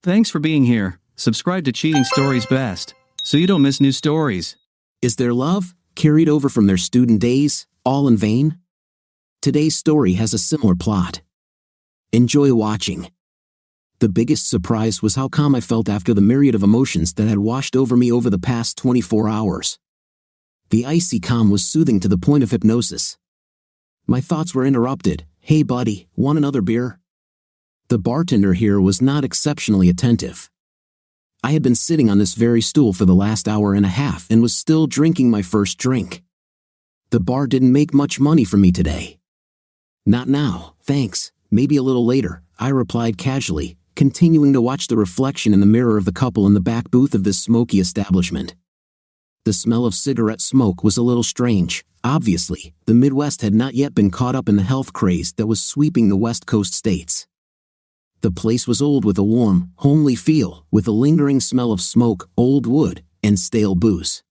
Thanks for being here. Subscribe to Cheating Stories Best, so you don't miss new stories. Is their love carried over from their student days, all in vain? Today's story has a similar plot. Enjoy watching. The biggest surprise was how calm I felt after the myriad of emotions that had washed over me over the past 24 hours. The icy calm was soothing to the point of hypnosis. My thoughts were interrupted. "Hey buddy, want another beer?" The bartender here was not exceptionally attentive. I had been sitting on this very stool for the last hour and a half and was still drinking my first drink. The bar didn't make much money from me today. "Not now, thanks, maybe a little later," I replied casually, continuing to watch the reflection in the mirror of the couple in the back booth of this smoky establishment. The smell of cigarette smoke was a little strange. Obviously, the Midwest had not yet been caught up in the health craze that was sweeping the West Coast states. The place was old with a warm, homely feel, with a lingering smell of smoke, old wood, and stale booze.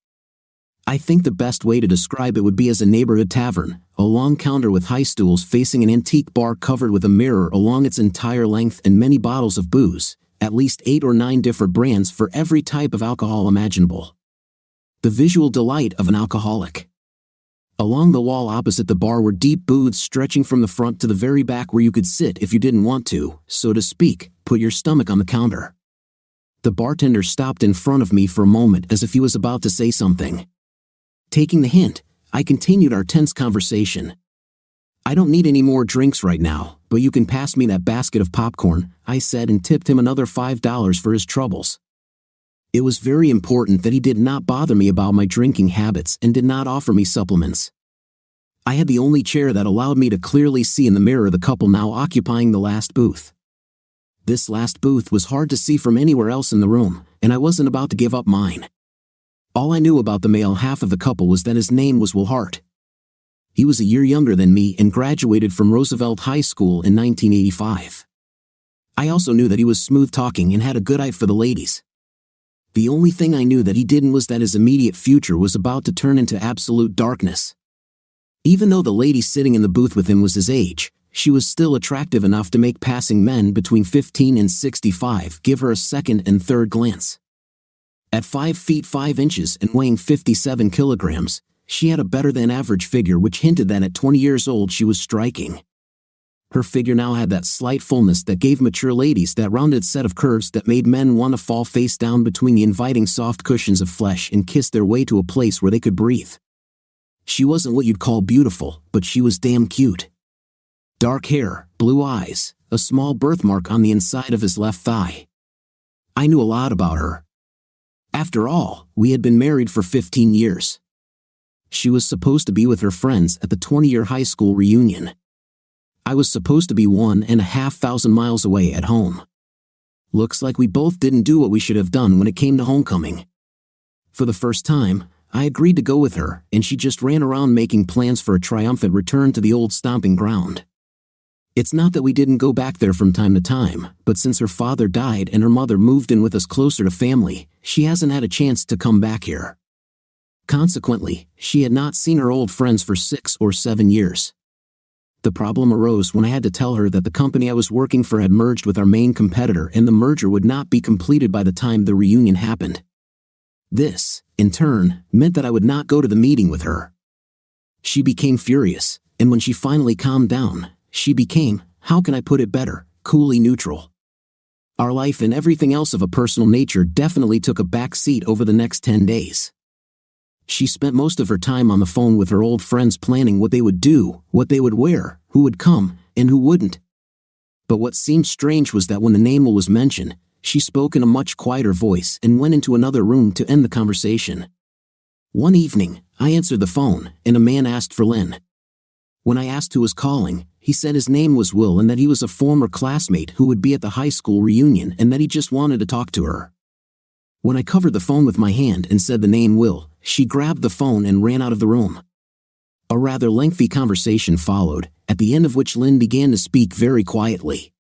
I think the best way to describe it would be as a neighborhood tavern, a long counter with high stools facing an antique bar covered with a mirror along its entire length and many bottles of booze, at least 8 or 9 different brands for every type of alcohol imaginable. The visual delight of an alcoholic. Along the wall opposite the bar were deep booths stretching from the front to the very back where you could sit if you didn't want to, so to speak, put your stomach on the counter. The bartender stopped in front of me for a moment as if he was about to say something. Taking the hint, I continued our tense conversation. "I don't need any more drinks right now, but you can pass me that basket of popcorn," I said, and tipped him another $5 for his troubles. It was very important that he did not bother me about my drinking habits and did not offer me supplements. I had the only chair that allowed me to clearly see in the mirror the couple now occupying the last booth. This last booth was hard to see from anywhere else in the room, and I wasn't about to give up mine. All I knew about the male half of the couple was that his name was Will Hart. He was a year younger than me and graduated from Roosevelt High School in 1985. I also knew that he was smooth-talking and had a good eye for the ladies. The only thing I knew that he didn't was that his immediate future was about to turn into absolute darkness. Even though the lady sitting in the booth with him was his age, she was still attractive enough to make passing men between 15 and 65 give her a second and third glance. At 5 feet 5 inches and weighing 57 kilograms, she had a better-than-average figure which hinted that at 20 years old she was striking. Her figure now had that slight fullness that gave mature ladies that rounded set of curves that made men want to fall face down between the inviting soft cushions of flesh and kiss their way to a place where they could breathe. She wasn't what you'd call beautiful, but she was damn cute. Dark hair, blue eyes, a small birthmark on the inside of his left thigh. I knew a lot about her. After all, we had been married for 15 years. She was supposed to be with her friends at the 20-year high school reunion. I was supposed to be 1,500 miles away at home. Looks like we both didn't do what we should have done when it came to homecoming. For the first time, I agreed to go with her, and she just ran around making plans for a triumphant return to the old stomping ground. It's not that we didn't go back there from time to time, but since her father died and her mother moved in with us closer to family, she hasn't had a chance to come back here. Consequently, she had not seen her old friends for 6 or 7 years. The problem arose when I had to tell her that the company I was working for had merged with our main competitor and the merger would not be completed by the time the reunion happened. This, in turn, meant that I would not go to the meeting with her. She became furious, and when she finally calmed down, she became, how can I put it better, coolly neutral. Our life and everything else of a personal nature definitely took a back seat over the next 10 days. She spent most of her time on the phone with her old friends planning what they would do, what they would wear, who would come, and who wouldn't. But what seemed strange was that when the name was mentioned, she spoke in a much quieter voice and went into another room to end the conversation. One evening, I answered the phone, and a man asked for Lynn. When I asked who was calling, he said his name was Will and that he was a former classmate who would be at the high school reunion and that he just wanted to talk to her. When I covered the phone with my hand and said the name Will, she grabbed the phone and ran out of the room. A rather lengthy conversation followed, at the end of which Lynn began to speak very quietly.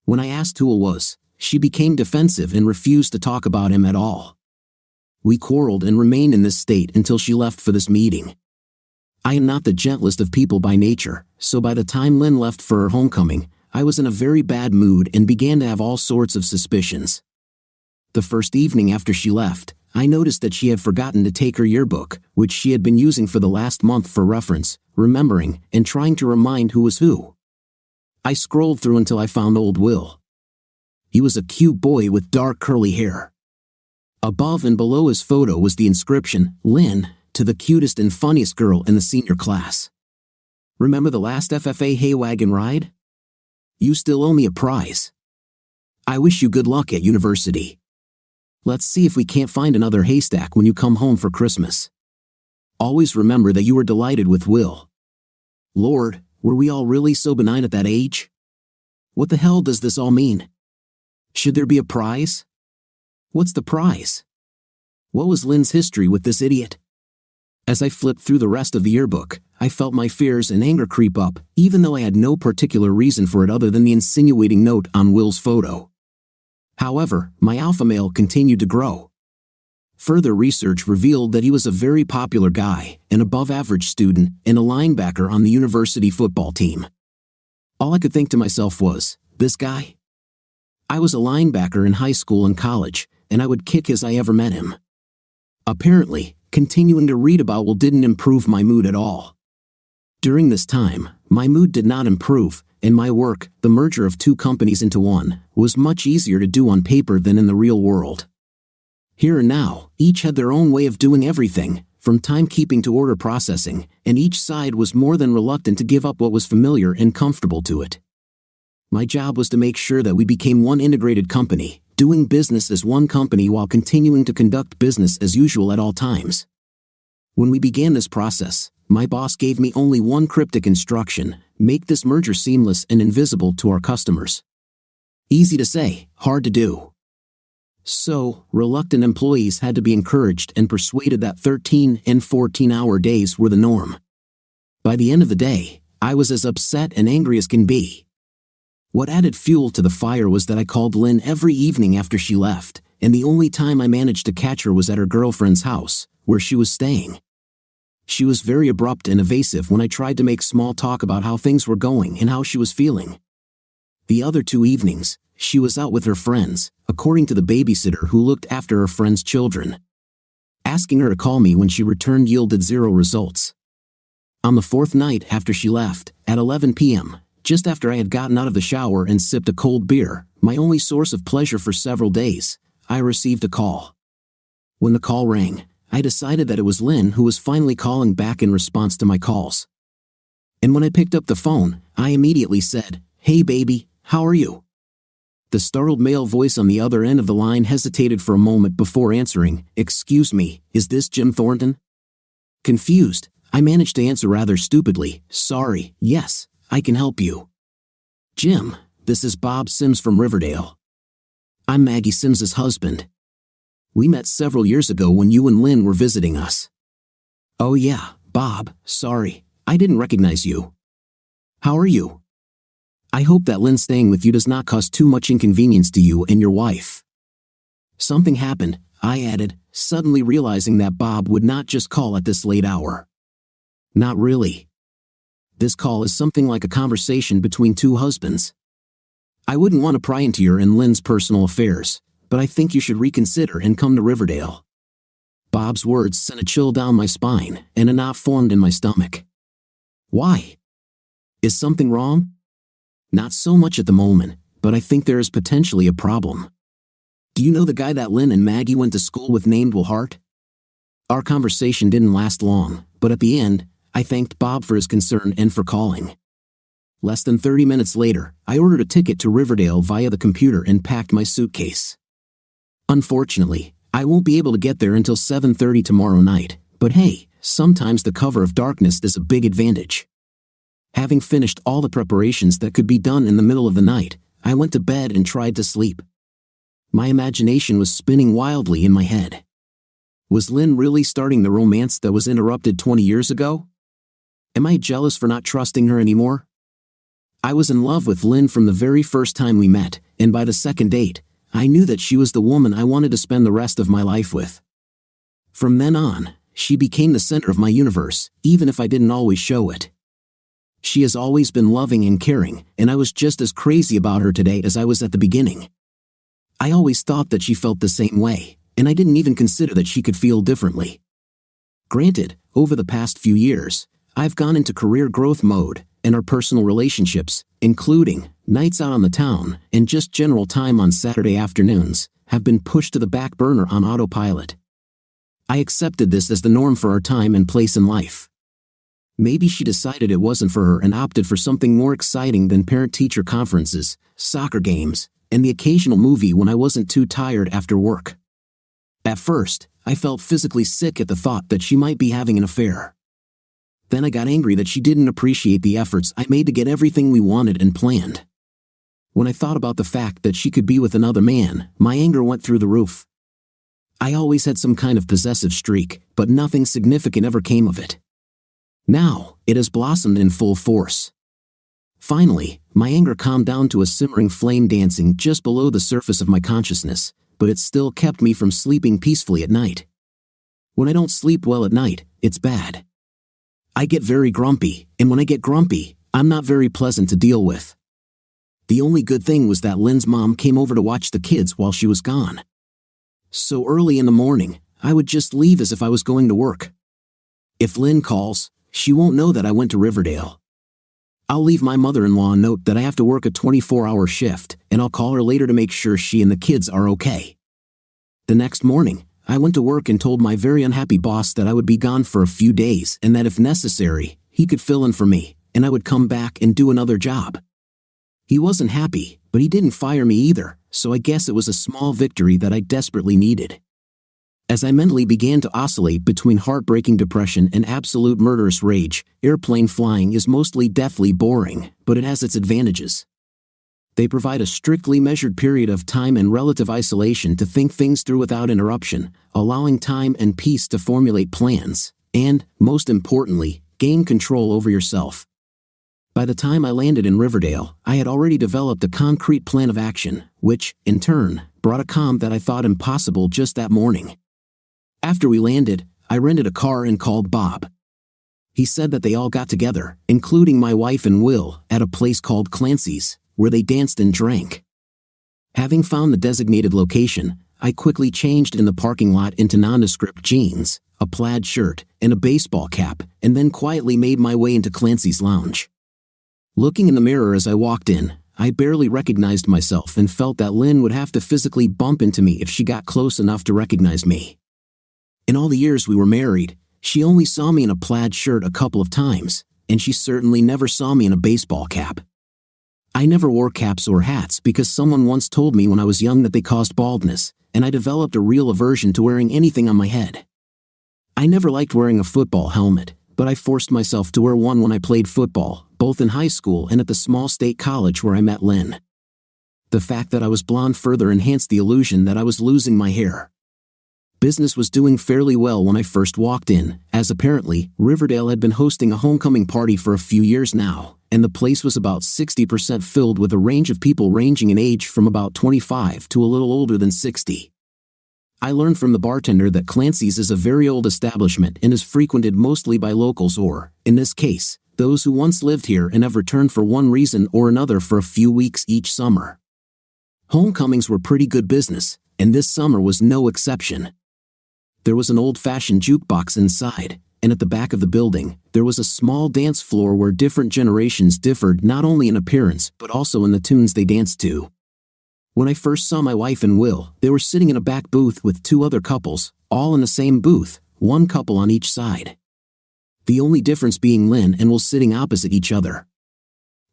When I asked who it was, she became defensive and refused to talk about him at all. We quarreled and remained in this state until she left for this meeting. I am not the gentlest of people by nature, so by the time Lynn left for her homecoming, I was in a very bad mood and began to have all sorts of suspicions. The first evening after she left, I noticed that she had forgotten to take her yearbook, which she had been using for the last month for reference, remembering, and trying to remind who was who. I scrolled through until I found old Will. He was a cute boy with dark curly hair. Above and below his photo was the inscription, "Lynn, to the cutest and funniest girl in the senior class. Remember the last FFA hay wagon ride? You still owe me a prize. I wish you good luck at university. Let's see if we can't find another haystack when you come home for Christmas. Always remember that you were delighted with Will." Lord, were we all really so benign at that age? What the hell does this all mean? Should there be a prize? What's the prize? What was Lynn's history with this idiot? As I flipped through the rest of the yearbook, I felt my fears and anger creep up, even though I had no particular reason for it other than the insinuating note on Will's photo. However, my alpha male continued to grow. Further research revealed that he was a very popular guy, an above-average student, and a linebacker on the university football team. All I could think to myself was, this guy? I was a linebacker in high school and college, and I would kick as I ever met him. Apparently, continuing to read about Will didn't improve my mood at all. During this time, my mood did not improve, and my work, the merger of two companies into one, was much easier to do on paper than in the real world. Here and now, each had their own way of doing everything, from timekeeping to order processing, and each side was more than reluctant to give up what was familiar and comfortable to it. My job was to make sure that we became one integrated company, doing business as one company while continuing to conduct business as usual at all times. When we began this process, my boss gave me only one cryptic instruction: make this merger seamless and invisible to our customers. Easy to say, hard to do. So, reluctant employees had to be encouraged and persuaded that 13 and 14-hour days were the norm. By the end of the day, I was as upset and angry as can be. What added fuel to the fire was that I called Lynn every evening after she left, and the only time I managed to catch her was at her girlfriend's house, where she was staying. She was very abrupt and evasive when I tried to make small talk about how things were going and how she was feeling. The other 2 evenings, she was out with her friends, according to the babysitter who looked after her friends' children. Asking her to call me when she returned yielded 0 results. On the 4th night after she left, at 11 p.m., just after I had gotten out of the shower and sipped a cold beer, my only source of pleasure for several days, I received a call. When the call rang, I decided that it was Lynn who was finally calling back in response to my calls. And when I picked up the phone, I immediately said, "Hey baby, how are you?" The startled male voice on the other end of the line hesitated for a moment before answering, "Excuse me, is this Jim Thornton?" Confused, I managed to answer rather stupidly, "Sorry, yes, I can help you." "Jim, this is Bob Sims from Riverdale. I'm Maggie Sims's husband. We met several years ago when you and Lynn were visiting us." "Oh yeah, Bob, sorry, I didn't recognize you. How are you? I hope that Lynn staying with you does not cause too much inconvenience to you and your wife." Something happened, I added, suddenly realizing that Bob would not just call at this late hour. Not really. This call is something like a conversation between 2 husbands. I wouldn't want to pry into your and Lynn's personal affairs, but I think you should reconsider and come to Riverdale. Bob's words sent a chill down my spine, and a knot formed in my stomach. Why? Is something wrong? Not so much at the moment, but I think there is potentially a problem. Do you know the guy that Lynn and Maggie went to school with named Will Hart? Our conversation didn't last long, but at the end, I thanked Bob for his concern and for calling. Less than 30 minutes later, I ordered a ticket to Riverdale via the computer and packed my suitcase. Unfortunately, I won't be able to get there until 7:30 tomorrow night, but hey, sometimes the cover of darkness is a big advantage. Having finished all the preparations that could be done in the middle of the night, I went to bed and tried to sleep. My imagination was spinning wildly in my head. Was Lynn really starting the romance that was interrupted 20 years ago? Am I jealous for not trusting her anymore? I was in love with Lynn from the very first time we met, and by the second date, I knew that she was the woman I wanted to spend the rest of my life with. From then on, she became the center of my universe, even if I didn't always show it. She has always been loving and caring, and I was just as crazy about her today as I was at the beginning. I always thought that she felt the same way, and I didn't even consider that she could feel differently. Granted, over the past few years, I've gone into career growth mode, and our personal relationships, including nights out on the town and just general time on Saturday afternoons, have been pushed to the back burner on autopilot. I accepted this as the norm for our time and place in life. Maybe she decided it wasn't for her and opted for something more exciting than parent-teacher conferences, soccer games, and the occasional movie when I wasn't too tired after work. At first, I felt physically sick at the thought that she might be having an affair. Then I got angry that she didn't appreciate the efforts I made to get everything we wanted and planned. When I thought about the fact that she could be with another man, my anger went through the roof. I always had some kind of possessive streak, but nothing significant ever came of it. Now, it has blossomed in full force. Finally, my anger calmed down to a simmering flame dancing just below the surface of my consciousness, but it still kept me from sleeping peacefully at night. When I don't sleep well at night, it's bad. I get very grumpy, and when I get grumpy, I'm not very pleasant to deal with. The only good thing was that Lynn's mom came over to watch the kids while she was gone. So early in the morning, I would just leave as if I was going to work. If Lynn calls, she won't know that I went to Riverdale. I'll leave my mother-in-law a note that I have to work a 24-hour shift, and I'll call her later to make sure she and the kids are okay. The next morning, I went to work and told my very unhappy boss that I would be gone for a few days and that if necessary, he could fill in for me, and I would come back and do another job. He wasn't happy, but he didn't fire me either, so I guess it was a small victory that I desperately needed. As I mentally began to oscillate between heartbreaking depression and absolute murderous rage, airplane flying is mostly deathly boring, but it has its advantages. They provide a strictly measured period of time and relative isolation to think things through without interruption, allowing time and peace to formulate plans, and, most importantly, gain control over yourself. By the time I landed in Riverdale, I had already developed a concrete plan of action, which, in turn, brought a calm that I thought impossible just that morning. After we landed, I rented a car and called Bob. He said that they all got together, including my wife and Will, at a place called Clancy's, where they danced and drank. Having found the designated location, I quickly changed in the parking lot into nondescript jeans, a plaid shirt, and a baseball cap, and then quietly made my way into Clancy's lounge. Looking in the mirror as I walked in, I barely recognized myself and felt that Lynn would have to physically bump into me if she got close enough to recognize me. In all the years we were married, she only saw me in a plaid shirt a couple of times, and she certainly never saw me in a baseball cap. I never wore caps or hats because someone once told me when I was young that they caused baldness, and I developed a real aversion to wearing anything on my head. I never liked wearing a football helmet, but I forced myself to wear one when I played football, both in high school and at the small state college where I met Lynn. The fact that I was blonde further enhanced the illusion that I was losing my hair. Business was doing fairly well when I first walked in, as apparently, Riverdale had been hosting a homecoming party for a few years now, and the place was about 60% filled with a range of people ranging in age from about 25 to a little older than 60. I learned from the bartender that Clancy's is a very old establishment and is frequented mostly by locals or, in this case, those who once lived here and have returned for one reason or another for a few weeks each summer. Homecomings were pretty good business, and this summer was no exception. There was an old-fashioned jukebox inside, and at the back of the building, there was a small dance floor where different generations differed not only in appearance but also in the tunes they danced to. When I first saw my wife and Will, they were sitting in a back booth with two other couples, all in the same booth, one couple on each side. The only difference being Lynn and Will sitting opposite each other.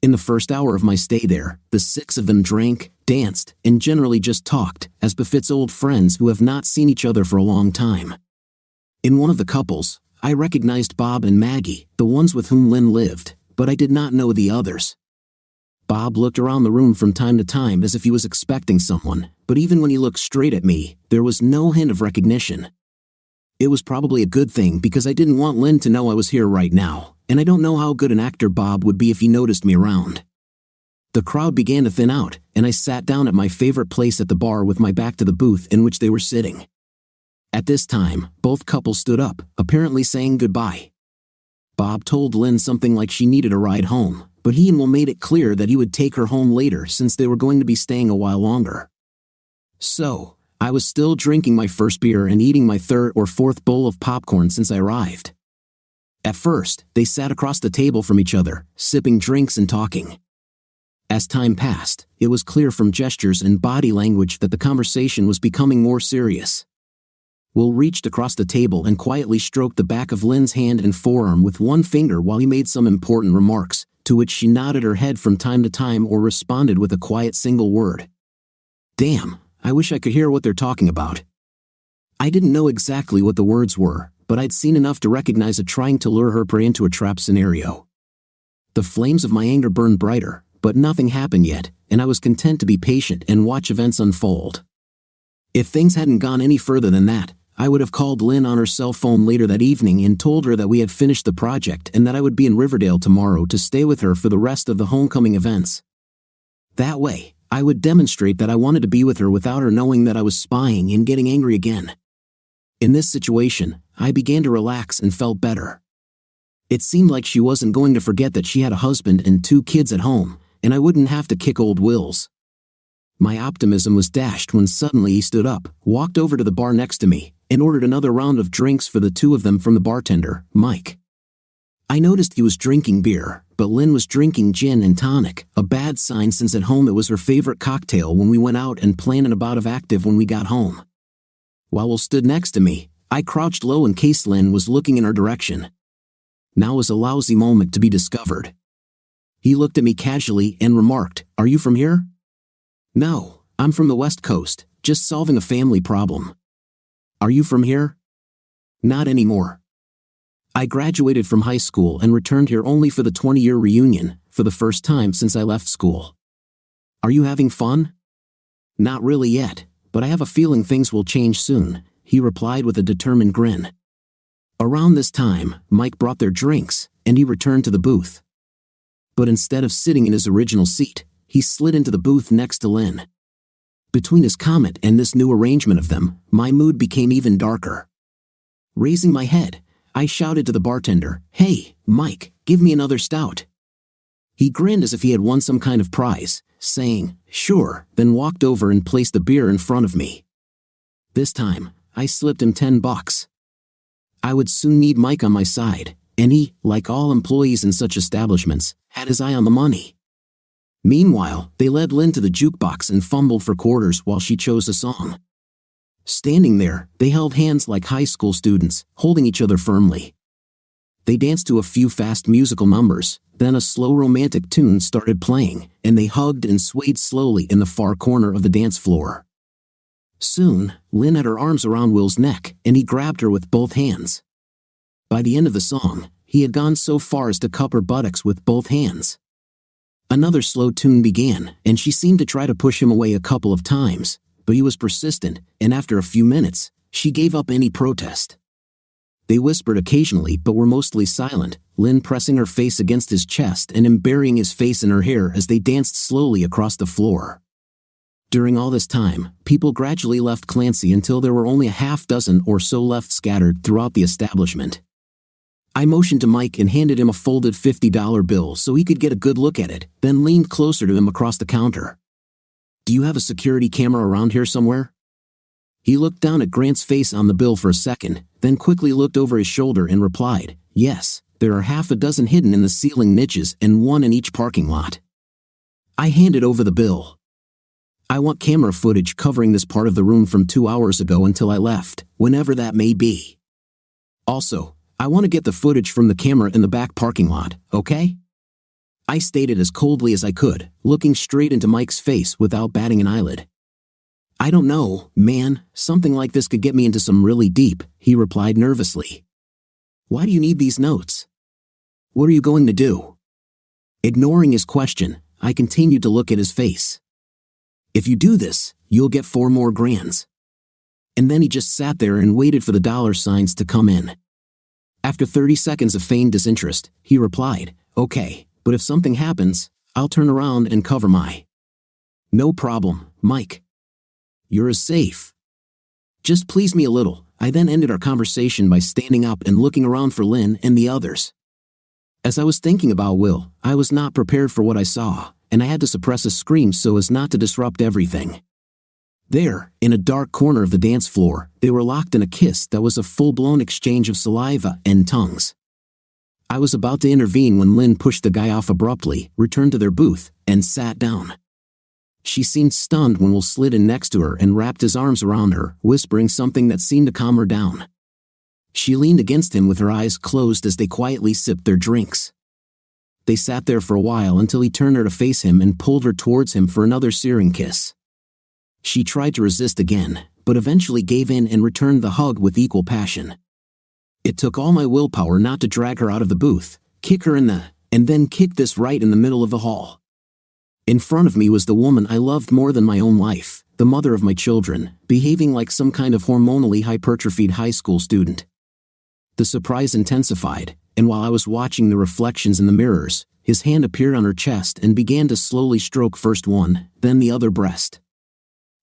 In the first hour of my stay there, the six of them drank, danced, and generally just talked, as befits old friends who have not seen each other for a long time. In one of the couples, I recognized Bob and Maggie, the ones with whom Lynn lived, but I did not know the others. Bob looked around the room from time to time as if he was expecting someone, but even when he looked straight at me, there was no hint of recognition. It was probably a good thing because I didn't want Lynn to know I was here right now, and I don't know how good an actor Bob would be if he noticed me around. The crowd began to thin out, and I sat down at my favorite place at the bar with my back to the booth in which they were sitting. At this time, both couples stood up, apparently saying goodbye. Bob told Lynn something like she needed a ride home, but he and Will made it clear that he would take her home later since they were going to be staying a while longer. So, I was still drinking my first beer and eating my third or fourth bowl of popcorn since I arrived. At first, they sat across the table from each other, sipping drinks and talking. As time passed, it was clear from gestures and body language that the conversation was becoming more serious. Will reached across the table and quietly stroked the back of Lynn's hand and forearm with one finger while he made some important remarks, to which she nodded her head from time to time or responded with a quiet single word. Damn, I wish I could hear what they're talking about. I didn't know exactly what the words were, but I'd seen enough to recognize it trying to lure her prey into a trap scenario. The flames of my anger burned brighter, but nothing happened yet, and I was content to be patient and watch events unfold. If things hadn't gone any further than that, I would have called Lynn on her cell phone later that evening and told her that we had finished the project and that I would be in Riverdale tomorrow to stay with her for the rest of the homecoming events. That way, I would demonstrate that I wanted to be with her without her knowing that I was spying and getting angry again. In this situation, I began to relax and felt better. It seemed like she wasn't going to forget that she had a husband and 2 kids at home, and I wouldn't have to kick old Will's. My optimism was dashed when suddenly he stood up, walked over to the bar next to me, and ordered another round of drinks for the 2 of them from the bartender, Mike. I noticed he was drinking beer, but Lynn was drinking gin and tonic, a bad sign since at home it was her favorite cocktail when we went out and planned a bout of active when we got home. While Will stood next to me, I crouched low in case Lynn was looking in our direction. Now was a lousy moment to be discovered. He looked at me casually and remarked, "Are you from here?" "No, I'm from the West Coast, just solving a family problem." "Are you from here?" "Not anymore. I graduated from high school and returned here only for the 20-year reunion, for the first time since I left school." "Are you having fun?" "Not really yet, but I have a feeling things will change soon," he replied with a determined grin. Around this time, Mike brought their drinks, and he returned to the booth. But instead of sitting in his original seat, he slid into the booth next to Lynn. Between his comment and this new arrangement of them, my mood became even darker. Raising my head, I shouted to the bartender, "Hey, Mike, give me another stout." He grinned as if he had won some kind of prize, saying, "Sure," then walked over and placed the beer in front of me. This time, I slipped him $10. I would soon need Mike on my side, and he, like all employees in such establishments, had his eye on the money. Meanwhile, they led Lynn to the jukebox and fumbled for quarters while she chose a song. Standing there, they held hands like high school students, holding each other firmly. They danced to a few fast musical numbers, then a slow romantic tune started playing, and they hugged and swayed slowly in the far corner of the dance floor. Soon, Lynn had her arms around Will's neck, and he grabbed her with both hands. By the end of the song, he had gone so far as to cup her buttocks with both hands. Another slow tune began, and she seemed to try to push him away a couple of times, but he was persistent, and after a few minutes, she gave up any protest. They whispered occasionally but were mostly silent, Lynn pressing her face against his chest and him burying his face in her hair as they danced slowly across the floor. During all this time, people gradually left Clancy until there were only a half dozen or so left scattered throughout the establishment. I motioned to Mike and handed him a folded $50 bill so he could get a good look at it, then leaned closer to him across the counter. "Do you have a security camera around here somewhere?" He looked down at Grant's face on the bill for a second, then quickly looked over his shoulder and replied, "Yes, there are half a dozen hidden in the ceiling niches and one in each parking lot." I handed over the bill. "I want camera footage covering this part of the room from 2 hours ago until I left, whenever that may be. Also, I want to get the footage from the camera in the back parking lot, okay?" I stated as coldly as I could, looking straight into Mike's face without batting an eyelid. "I don't know, man, something like this could get me into some really deep," he replied nervously. "Why do you need these notes? What are you going to do?" Ignoring his question, I continued to look at his face. "If you do this, you'll get 4 more grands." And then he just sat there and waited for the dollar signs to come in. After 30 seconds of feigned disinterest, he replied, "Okay, but if something happens, I'll turn around and cover my—" "No problem, Mike. You're as safe. Just please me a little." I then ended our conversation by standing up and looking around for Lynn and the others. As I was thinking about Will, I was not prepared for what I saw, and I had to suppress a scream so as not to disrupt everything. There, in a dark corner of the dance floor, they were locked in a kiss that was a full-blown exchange of saliva and tongues. I was about to intervene when Lynn pushed the guy off abruptly, returned to their booth, and sat down. She seemed stunned when Will slid in next to her and wrapped his arms around her, whispering something that seemed to calm her down. She leaned against him with her eyes closed as they quietly sipped their drinks. They sat there for a while until he turned her to face him and pulled her towards him for another searing kiss. She tried to resist again, but eventually gave in and returned the hug with equal passion. It took all my willpower not to drag her out of the booth, kick her and then kick this right in the middle of the hall. In front of me was the woman I loved more than my own life, the mother of my children, behaving like some kind of hormonally hypertrophied high school student. The surprise intensified, and while I was watching the reflections in the mirrors, his hand appeared on her chest and began to slowly stroke first one, then the other breast.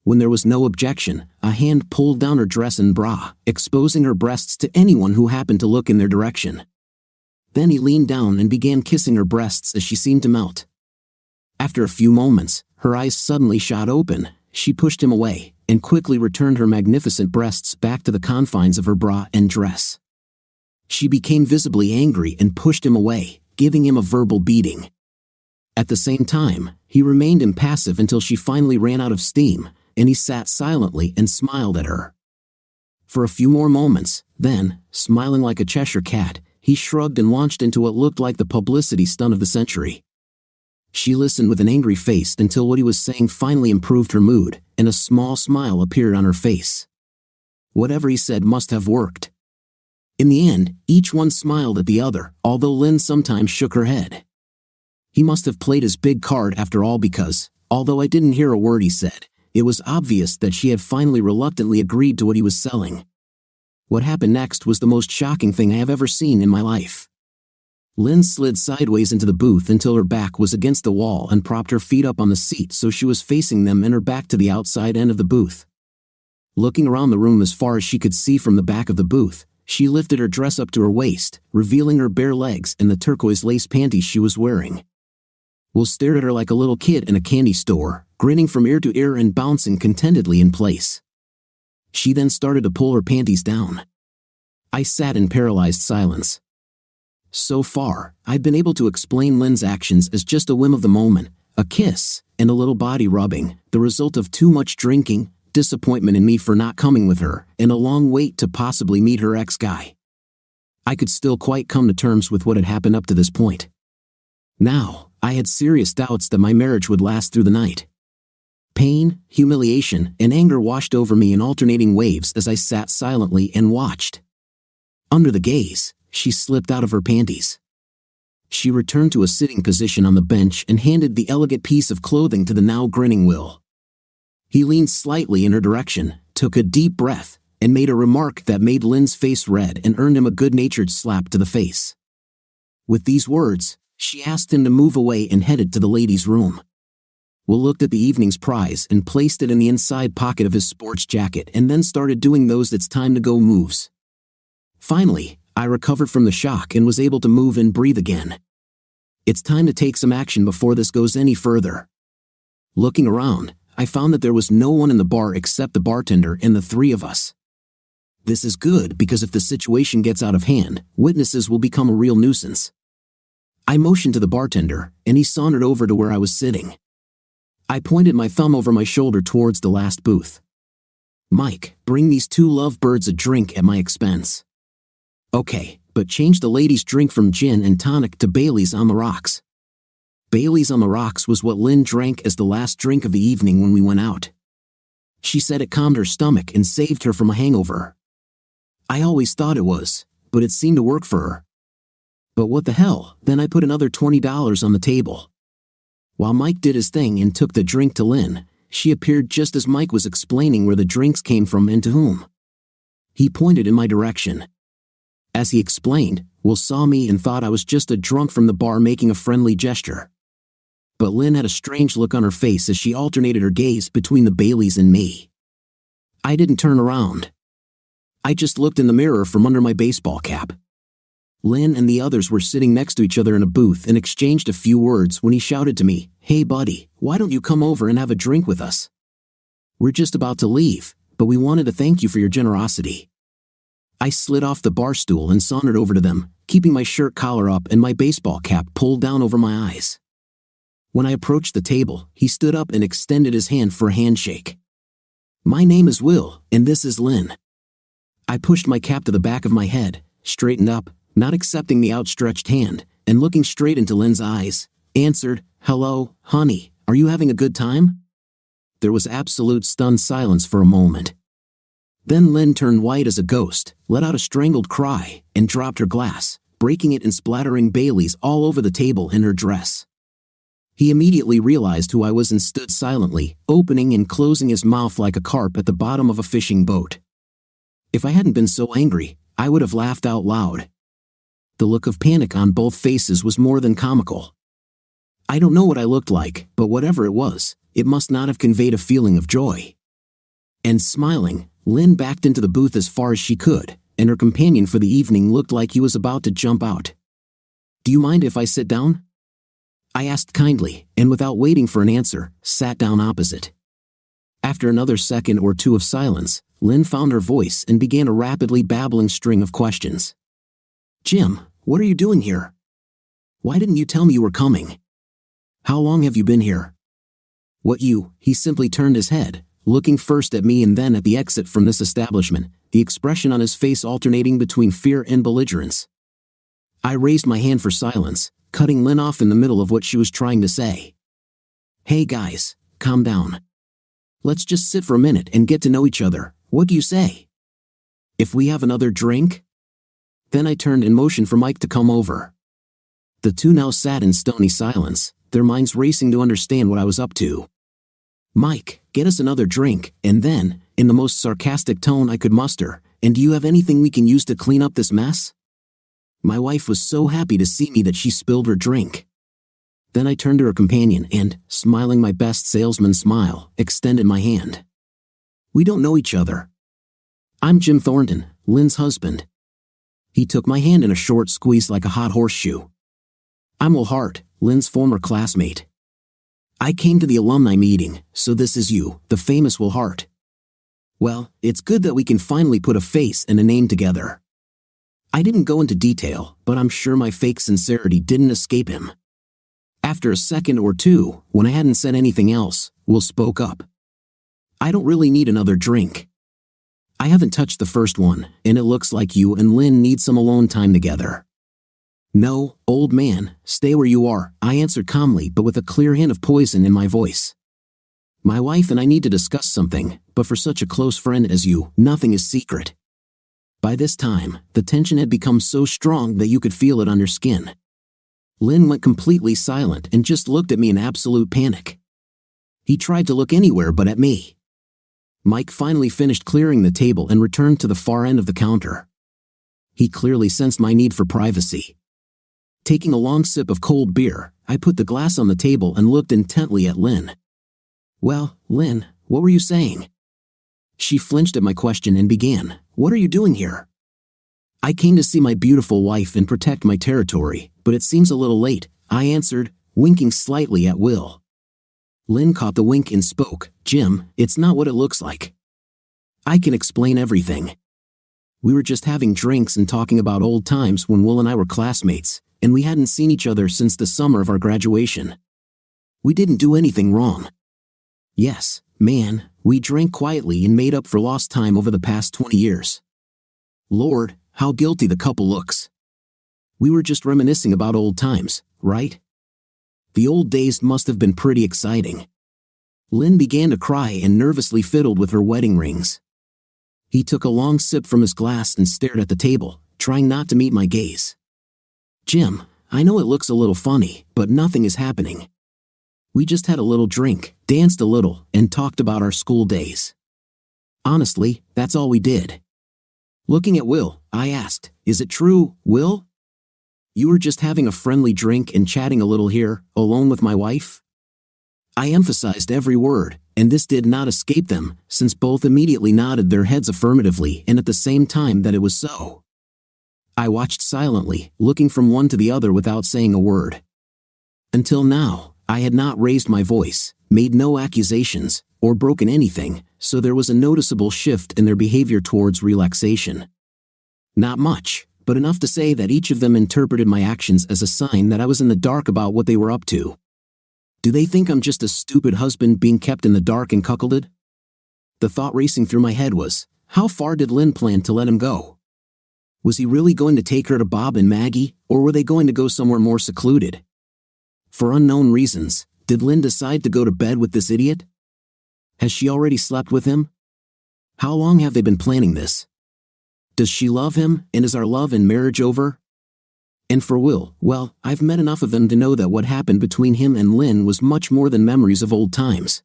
When there was no objection, a hand pulled down her dress and bra, exposing her breasts to anyone who happened to look in their direction. Then he leaned down and began kissing her breasts as she seemed to melt. After a few moments, her eyes suddenly shot open. She pushed him away, and quickly returned her magnificent breasts back to the confines of her bra and dress. She became visibly angry and pushed him away, giving him a verbal beating. At the same time, he remained impassive until she finally ran out of steam, and he sat silently and smiled at her. For a few more moments, then, smiling like a Cheshire cat, he shrugged and launched into what looked like the publicity stunt of the century. She listened with an angry face until what he was saying finally improved her mood, and a small smile appeared on her face. Whatever he said must have worked. In the end, each one smiled at the other, although Lynn sometimes shook her head. He must have played his big card after all because, although I didn't hear a word he said, it was obvious that she had finally reluctantly agreed to what he was selling. What happened next was the most shocking thing I have ever seen in my life. Lynn slid sideways into the booth until her back was against the wall and propped her feet up on the seat so she was facing them and her back to the outside end of the booth. Looking around the room as far as she could see from the back of the booth, she lifted her dress up to her waist, revealing her bare legs and the turquoise lace panties she was wearing. Will stared at her like a little kid in a candy store, grinning from ear to ear and bouncing contentedly in place. She then started to pull her panties down. I sat in paralyzed silence. So far, I'd been able to explain Lynn's actions as just a whim of the moment, a kiss, and a little body rubbing, the result of too much drinking, disappointment in me for not coming with her, and a long wait to possibly meet her ex-guy. I could still quite come to terms with what had happened up to this point. Now, I had serious doubts that my marriage would last through the night. Pain, humiliation, and anger washed over me in alternating waves as I sat silently and watched. Under the gaze, she slipped out of her panties. She returned to a sitting position on the bench and handed the elegant piece of clothing to the now grinning Will. He leaned slightly in her direction, took a deep breath, and made a remark that made Lynn's face red and earned him a good-natured slap to the face. With these words, she asked him to move away and headed to the ladies' room. Will looked at the evening's prize and placed it in the inside pocket of his sports jacket and then started doing those "it's time to go" moves. Finally, I recovered from the shock and was able to move and breathe again. It's time to take some action before this goes any further. Looking around, I found that there was no one in the bar except the bartender and the three of us. This is good because if the situation gets out of hand, witnesses will become a real nuisance. I motioned to the bartender, and he sauntered over to where I was sitting. I pointed my thumb over my shoulder towards the last booth. "Mike, bring these two lovebirds a drink at my expense." "Okay, but change the ladies' drink from gin and tonic to Bailey's on the rocks." Bailey's on the rocks was what Lynn drank as the last drink of the evening when we went out. She said it calmed her stomach and saved her from a hangover. I always thought it was, but it seemed to work for her. But what the hell, then I put another $20 on the table. While Mike did his thing and took the drink to Lynn, she appeared just as Mike was explaining where the drinks came from and to whom. He pointed in my direction. As he explained, Will saw me and thought I was just a drunk from the bar making a friendly gesture. But Lynn had a strange look on her face as she alternated her gaze between the Baileys and me. I didn't turn around. I just looked in the mirror from under my baseball cap. Lynn and the others were sitting next to each other in a booth and exchanged a few words when he shouted to me, "Hey buddy, why don't you come over and have a drink with us? We're just about to leave, but we wanted to thank you for your generosity." I slid off the bar stool and sauntered over to them, keeping my shirt collar up and my baseball cap pulled down over my eyes. When I approached the table, he stood up and extended his hand for a handshake. "My name is Will, and this is Lynn." I pushed my cap to the back of my head, straightened up, not accepting the outstretched hand, and looking straight into Lynn's eyes, answered, "Hello, honey, are you having a good time?" There was absolute stunned silence for a moment. Then Lynn turned white as a ghost, let out a strangled cry, and dropped her glass, breaking it and splattering Baileys all over the table and her dress. He immediately realized who I was and stood silently, opening and closing his mouth like a carp at the bottom of a fishing boat. If I hadn't been so angry, I would have laughed out loud. The look of panic on both faces was more than comical. I don't know what I looked like, but whatever it was, it must not have conveyed a feeling of joy. And smiling, Lynn backed into the booth as far as she could, and her companion for the evening looked like he was about to jump out. "Do you mind if I sit down?" I asked kindly, and without waiting for an answer, sat down opposite. After another second or two of silence, Lynn found her voice and began a rapidly babbling string of questions. "Jim, what are you doing here? Why didn't you tell me you were coming? How long have you been here? He simply turned his head, looking first at me and then at the exit from this establishment, the expression on his face alternating between fear and belligerence. I raised my hand for silence, cutting Lynn off in the middle of what she was trying to say. "Hey guys, calm down. Let's just sit for a minute and get to know each other. What do you say? If we have another drink?" Then I turned and motioned for Mike to come over. The two now sat in stony silence, their minds racing to understand what I was up to. "Mike, get us another drink," and then, in the most sarcastic tone I could muster, "And do you have anything we can use to clean up this mess?" My wife was so happy to see me that she spilled her drink. Then I turned to her companion and, smiling my best salesman smile, extended my hand. "We don't know each other. I'm Jim Thornton, Lynn's husband." He took my hand in a short squeeze like a hot horseshoe. "I'm Will Hart, Lynn's former classmate. I came to the alumni meeting, so this is you, the famous Will Hart. Well, it's good that we can finally put a face and a name together." I didn't go into detail, but I'm sure my fake sincerity didn't escape him. After a second or two, when I hadn't said anything else, Will spoke up. "I don't really need another drink. I haven't touched the first one, and it looks like you and Lynn need some alone time together." "No, old man, stay where you are," I answered calmly but with a clear hint of poison in my voice. "My wife and I need to discuss something, but for such a close friend as you, nothing is secret." By this time, the tension had become so strong that you could feel it on your skin. Lynn went completely silent and just looked at me in absolute panic. He tried to look anywhere but at me. Mike finally finished clearing the table and returned to the far end of the counter. He clearly sensed my need for privacy. Taking a long sip of cold beer, I put the glass on the table and looked intently at Lynn. "Well, Lynn, what were you saying?" She flinched at my question and began, "What are you doing here?" "I came to see my beautiful wife and protect my territory, but it seems a little late," I answered, winking slightly at Will. Lynn caught the wink and spoke, "Jim, it's not what it looks like. I can explain everything. We were just having drinks and talking about old times when Will and I were classmates, and we hadn't seen each other since the summer of our graduation. We didn't do anything wrong. Yes, man, we drank quietly and made up for lost time over the past 20 years. Lord, how guilty the couple looks. We were just reminiscing about old times, right? The old days must have been pretty exciting." Lynn began to cry and nervously fiddled with her wedding rings. He took a long sip from his glass and stared at the table, trying not to meet my gaze. "Jim, I know it looks a little funny, but nothing is happening. We just had a little drink, danced a little, and talked about our school days. Honestly, that's all we did." Looking at Will, I asked, "Is it true, Will? You were just having a friendly drink and chatting a little here, alone with my wife?" I emphasized every word, and this did not escape them, since both immediately nodded their heads affirmatively and at the same time that it was so. I watched silently, looking from one to the other without saying a word. Until now, I had not raised my voice, made no accusations, or broken anything, so there was a noticeable shift in their behavior towards relaxation. Not much, but enough to say that each of them interpreted my actions as a sign that I was in the dark about what they were up to. Do they think I'm just a stupid husband being kept in the dark and cuckolded? The thought racing through my head was, how far did Lynn plan to let him go? Was he really going to take her to Bob and Maggie, or were they going to go somewhere more secluded? For unknown reasons, did Lynn decide to go to bed with this idiot? Has she already slept with him? How long have they been planning this? Does she love him, and is our love and marriage over? And for Will, well, I've met enough of them to know that what happened between him and Lynn was much more than memories of old times.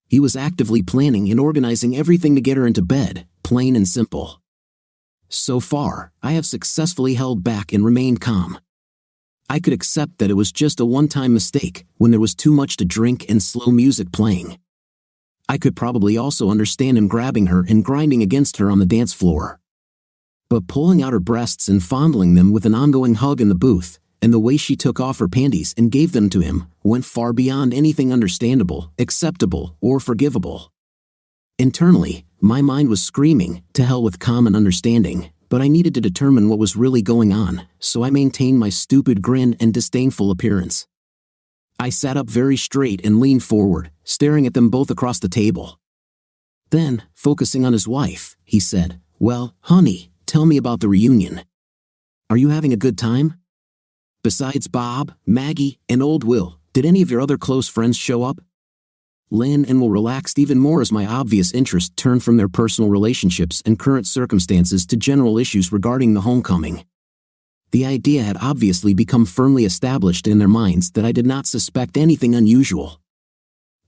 He was actively planning and organizing everything to get her into bed, plain and simple. So far, I have successfully held back and remained calm. I could accept that it was just a one-time mistake when there was too much to drink and slow music playing. I could probably also understand him grabbing her and grinding against her on the dance floor. But pulling out her breasts and fondling them with an ongoing hug in the booth, and the way she took off her panties and gave them to him, went far beyond anything understandable, acceptable, or forgivable. Internally, my mind was screaming, to hell with calm and understanding, but I needed to determine what was really going on, so I maintained my stupid grin and disdainful appearance. I sat up very straight and leaned forward, staring at them both across the table. Then, focusing on his wife, he said, "Well, honey, tell me about the reunion. Are you having a good time? Besides Bob, Maggie, and old Will, did any of your other close friends show up?" Lynn and Will relaxed even more as my obvious interest turned from their personal relationships and current circumstances to general issues regarding the homecoming. The idea had obviously become firmly established in their minds that I did not suspect anything unusual.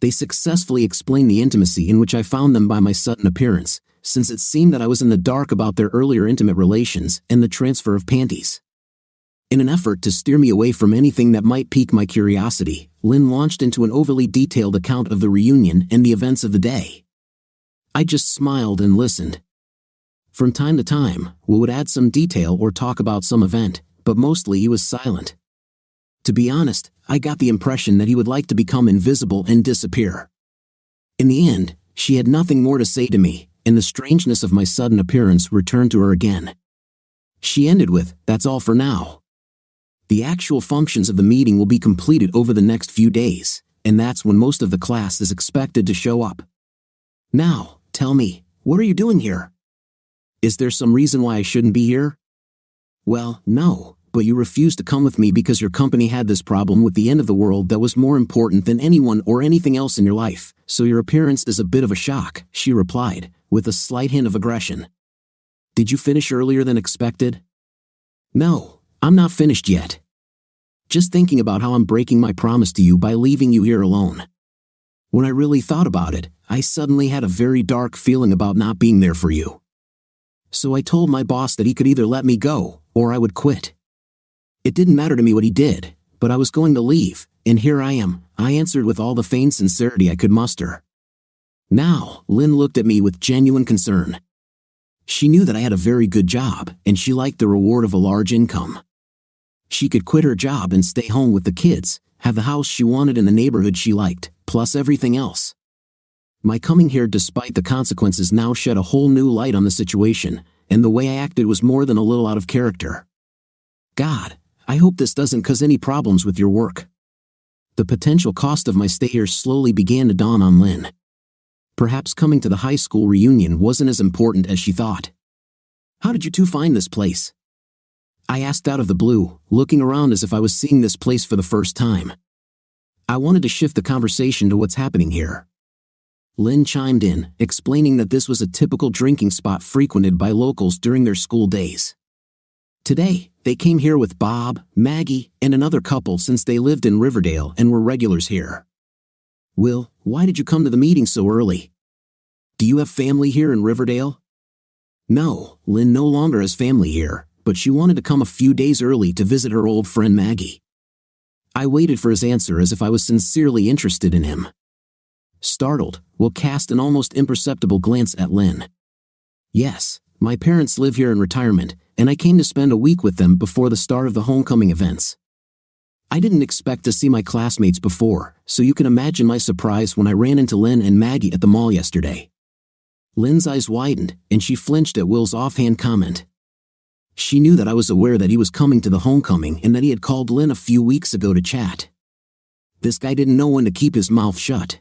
They successfully explained the intimacy in which I found them by my sudden appearance, since it seemed that I was in the dark about their earlier intimate relations and the transfer of panties. In an effort to steer me away from anything that might pique my curiosity, Lynn launched into an overly detailed account of the reunion and the events of the day. I just smiled and listened. From time to time, Will would add some detail or talk about some event, but mostly he was silent. To be honest, I got the impression that he would like to become invisible and disappear. In the end, she had nothing more to say to me, and the strangeness of my sudden appearance returned to her again. She ended with, "That's all for now. The actual functions of the meeting will be completed over the next few days, and that's when most of the class is expected to show up. Now, tell me, what are you doing here? Is there some reason why I shouldn't be here?" "Well, no, but you refused to come with me because your company had this problem with the end of the world that was more important than anyone or anything else in your life, so your appearance is a bit of a shock," she replied, with a slight hint of aggression. "Did you finish earlier than expected?" "No, I'm not finished yet. Just thinking about how I'm breaking my promise to you by leaving you here alone. When I really thought about it, I suddenly had a very dark feeling about not being there for you. So I told my boss that he could either let me go, or I would quit. It didn't matter to me what he did, but I was going to leave, and here I am," I answered with all the feigned sincerity I could muster. Now, Lynn looked at me with genuine concern. She knew that I had a very good job, and she liked the reward of a large income. She could quit her job and stay home with the kids, have the house she wanted in the neighborhood she liked, plus everything else. My coming here despite the consequences now shed a whole new light on the situation, and the way I acted was more than a little out of character. God, I hope this doesn't cause any problems with your work. The potential cost of my stay here slowly began to dawn on Lynn. Perhaps coming to the high school reunion wasn't as important as she thought. "How did you two find this place?" I asked out of the blue, looking around as if I was seeing this place for the first time. I wanted to shift the conversation to what's happening here. Lynn chimed in, explaining that this was a typical drinking spot frequented by locals during their school days. Today, they came here with Bob, Maggie, and another couple since they lived in Riverdale and were regulars here. "Will, why did you come to the meeting so early? Do you have family here in Riverdale?" No, Lynn no longer has family here, but she wanted to come a few days early to visit her old friend Maggie. I waited for his answer as if I was sincerely interested in him. Startled, Will cast an almost imperceptible glance at Lynn. "Yes, my parents live here in retirement, and I came to spend a week with them before the start of the homecoming events. I didn't expect to see my classmates before, so you can imagine my surprise when I ran into Lynn and Maggie at the mall yesterday. Lynn's eyes widened, and she flinched at Will's offhand comment. She knew that I was aware that he was coming to the homecoming and that he had called Lynn a few weeks ago to chat. This guy didn't know when to keep his mouth shut.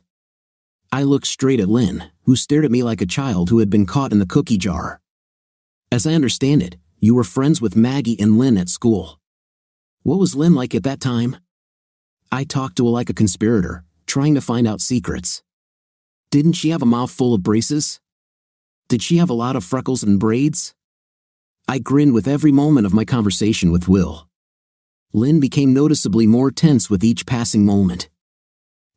I looked straight at Lynn, who stared at me like a child who had been caught in the cookie jar. As I understand it, you were friends with Maggie and Lynn at school. What was Lynn like at that time? I talked to her like a conspirator, trying to find out secrets. Didn't she have a mouth full of braces? Did she have a lot of freckles and braids? I grinned with every moment of my conversation with Will. Lynn became noticeably more tense with each passing moment.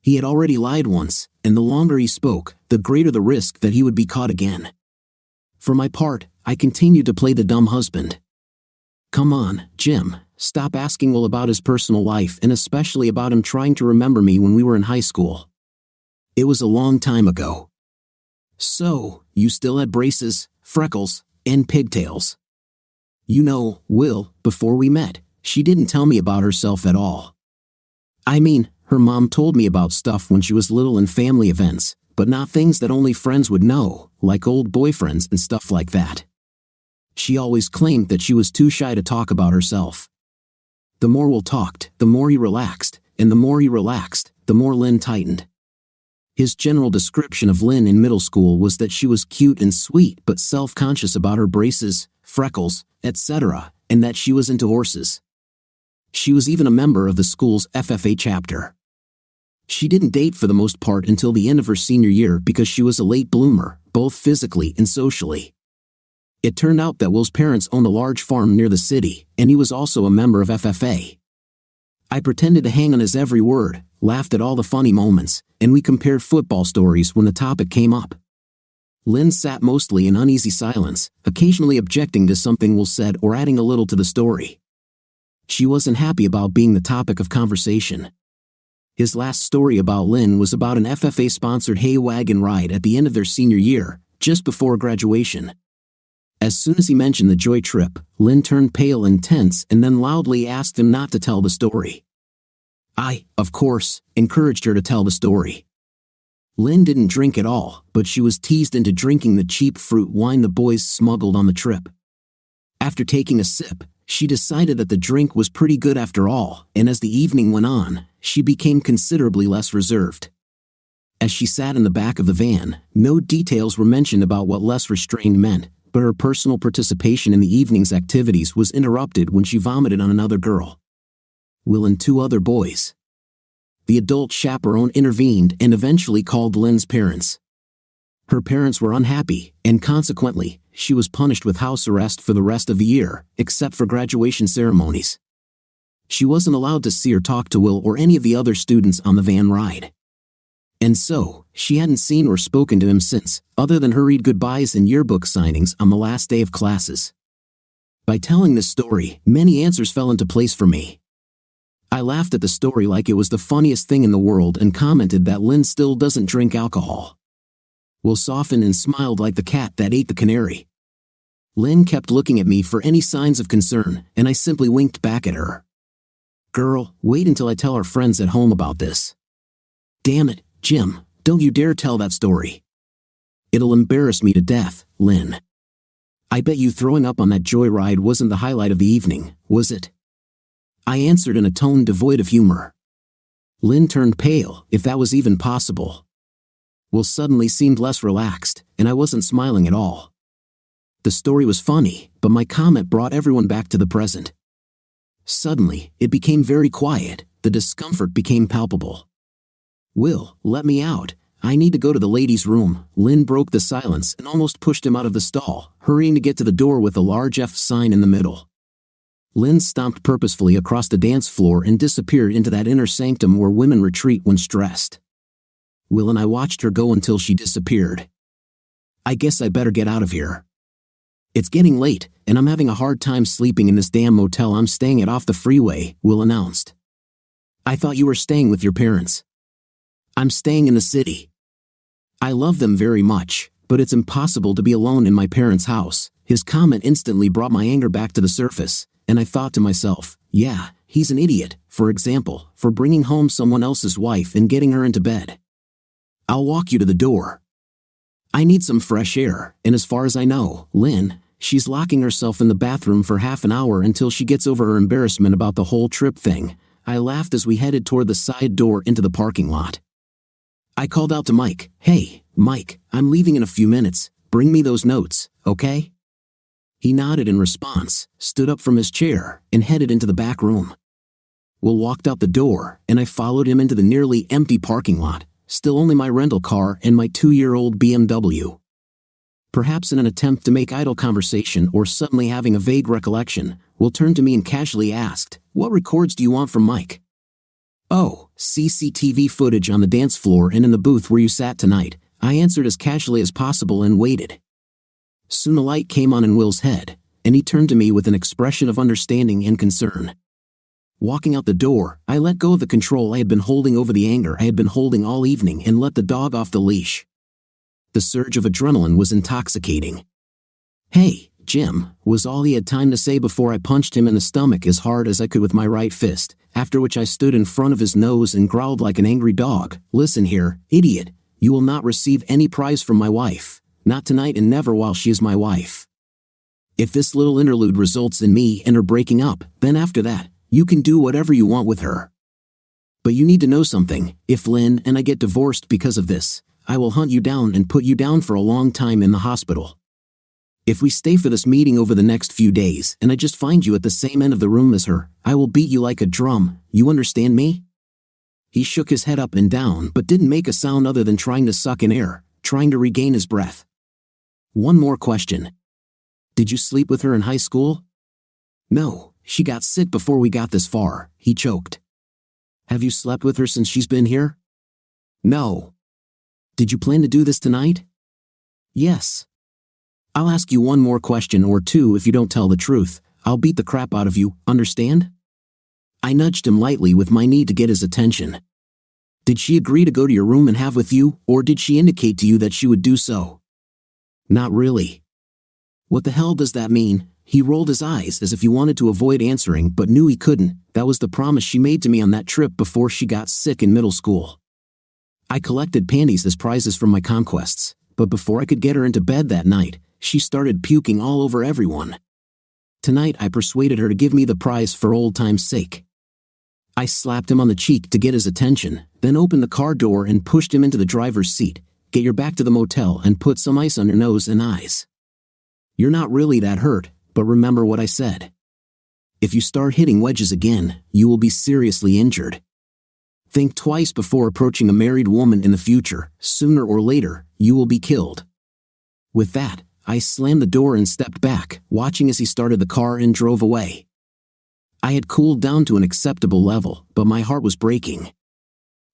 He had already lied once, and the longer he spoke, the greater the risk that he would be caught again. For my part, I continued to play the dumb husband. Come on, Jim, stop asking Will about his personal life and especially about him trying to remember me when we were in high school. It was a long time ago. So, you still had braces, freckles, and pigtails. You know, Will, before we met, she didn't tell me about herself at all. I mean, her mom told me about stuff when she was little in family events, but not things that only friends would know, like old boyfriends and stuff like that. She always claimed that she was too shy to talk about herself. The more Will talked, the more he relaxed, and the more he relaxed, the more Lynn tightened. His general description of Lynn in middle school was that she was cute and sweet but self-conscious about her braces, freckles, etc., and that she was into horses. She was even a member of the school's FFA chapter. She didn't date for the most part until the end of her senior year because she was a late bloomer, both physically and socially. It turned out that Will's parents owned a large farm near the city, and he was also a member of FFA. I pretended to hang on his every word, laughed at all the funny moments, and we compared football stories when the topic came up. Lynn sat mostly in uneasy silence, occasionally objecting to something Will said or adding a little to the story. She wasn't happy about being the topic of conversation. His last story about Lynn was about an FFA-sponsored hay wagon ride at the end of their senior year, just before graduation. As soon as he mentioned the joy trip, Lynn turned pale and tense and then loudly asked him not to tell the story. I, of course, encouraged her to tell the story. Lynn didn't drink at all, but she was teased into drinking the cheap fruit wine the boys smuggled on the trip. After taking a sip, she decided that the drink was pretty good after all, and as the evening went on, she became considerably less reserved. As she sat in the back of the van, no details were mentioned about what less restrained meant, but her personal participation in the evening's activities was interrupted when she vomited on another girl. Will and two other boys. The adult chaperone intervened and eventually called Lynn's parents. Her parents were unhappy, and consequently, she was punished with house arrest for the rest of the year, except for graduation ceremonies. She wasn't allowed to see or talk to Will or any of the other students on the van ride. And so, she hadn't seen or spoken to him since, other than hurried goodbyes and yearbook signings on the last day of classes. By telling this story, many answers fell into place for me. I laughed at the story like it was the funniest thing in the world and commented that Lynn still doesn't drink alcohol. Will softened and smiled like the cat that ate the canary. Lynn kept looking at me for any signs of concern, and I simply winked back at her. Girl, wait until I tell our friends at home about this. Damn it, Jim, don't you dare tell that story. It'll embarrass me to death, Lynn. I bet you throwing up on that joyride wasn't the highlight of the evening, was it? I answered in a tone devoid of humor. Lynn turned pale, if that was even possible. Will suddenly seemed less relaxed, and I wasn't smiling at all. The story was funny, but my comment brought everyone back to the present. Suddenly, it became very quiet, the discomfort became palpable. Will, let me out, I need to go to the ladies' room. Lynn broke the silence and almost pushed him out of the stall, hurrying to get to the door with a large F sign in the middle. Lynn stomped purposefully across the dance floor and disappeared into that inner sanctum where women retreat when stressed. Will and I watched her go until she disappeared. I guess I better get out of here. It's getting late, and I'm having a hard time sleeping in this damn motel I'm staying at off the freeway, Will announced. I thought you were staying with your parents. I'm staying in the city. I love them very much, but it's impossible to be alone in my parents' house, His comment instantly brought my anger back to the surface, and I thought to myself, yeah, he's an idiot, for example, for bringing home someone else's wife and getting her into bed. I'll walk you to the door. I need some fresh air, and as far as I know, Lynn, she's locking herself in the bathroom for half an hour until she gets over her embarrassment about the whole trip thing. I laughed as we headed toward the side door into the parking lot. I called out to Mike, "Hey, Mike, I'm leaving in a few minutes. Bring me those notes, okay?" He nodded in response, stood up from his chair, and headed into the back room. Will walked out the door, and I followed him into the nearly empty parking lot, still only my rental car and my 2-year-old BMW. Perhaps in an attempt to make idle conversation or suddenly having a vague recollection, Will turned to me and casually asked, "What records do you want from Mike?" "Oh, CCTV footage on the dance floor and in the booth where you sat tonight," I answered as casually as possible and waited. Soon a light came on in Will's head, and he turned to me with an expression of understanding and concern. Walking out the door, I let go of the control I had been holding over the anger I had been holding all evening and let the dog off the leash. The surge of adrenaline was intoxicating. "Hey, Jim," was all he had time to say before I punched him in the stomach as hard as I could with my right fist, after which I stood in front of his nose and growled like an angry dog. "Listen here, idiot, you will not receive any prize from my wife. Not tonight and never while she is my wife. If this little interlude results in me and her breaking up, then after that, you can do whatever you want with her. But you need to know something. If Lynn and I get divorced because of this, I will hunt you down and put you down for a long time in the hospital. If we stay for this meeting over the next few days and I just find you at the same end of the room as her, I will beat you like a drum. You understand me?" He shook his head up and down but didn't make a sound other than trying to suck in air, trying to regain his breath. "One more question. Did you sleep with her in high school?" "No, she got sick before we got this far," he choked. "Have you slept with her since she's been here?" "No." "Did you plan to do this tonight?" "Yes." "I'll ask you one more question or two. If you don't tell the truth, I'll beat the crap out of you, understand?" I nudged him lightly with my knee to get his attention. "Did she agree to go to your room and have with you, or did she indicate to you that she would do so?" "Not really." "What the hell does that mean?" He rolled his eyes as if he wanted to avoid answering but knew he couldn't. "That was the promise she made to me on that trip before she got sick in middle school. I collected panties as prizes from my conquests, but before I could get her into bed that night, she started puking all over everyone. Tonight I persuaded her to give me the prize for old time's sake." I slapped him on the cheek to get his attention, then opened the car door and pushed him into the driver's seat. "Get your back to the motel and put some ice on your nose and eyes. You're not really that hurt, but remember what I said. If you start hitting wedges again, you will be seriously injured. Think twice before approaching a married woman in the future. Sooner or later, you will be killed." With that, I slammed the door and stepped back, watching as he started the car and drove away. I had cooled down to an acceptable level, but my heart was breaking.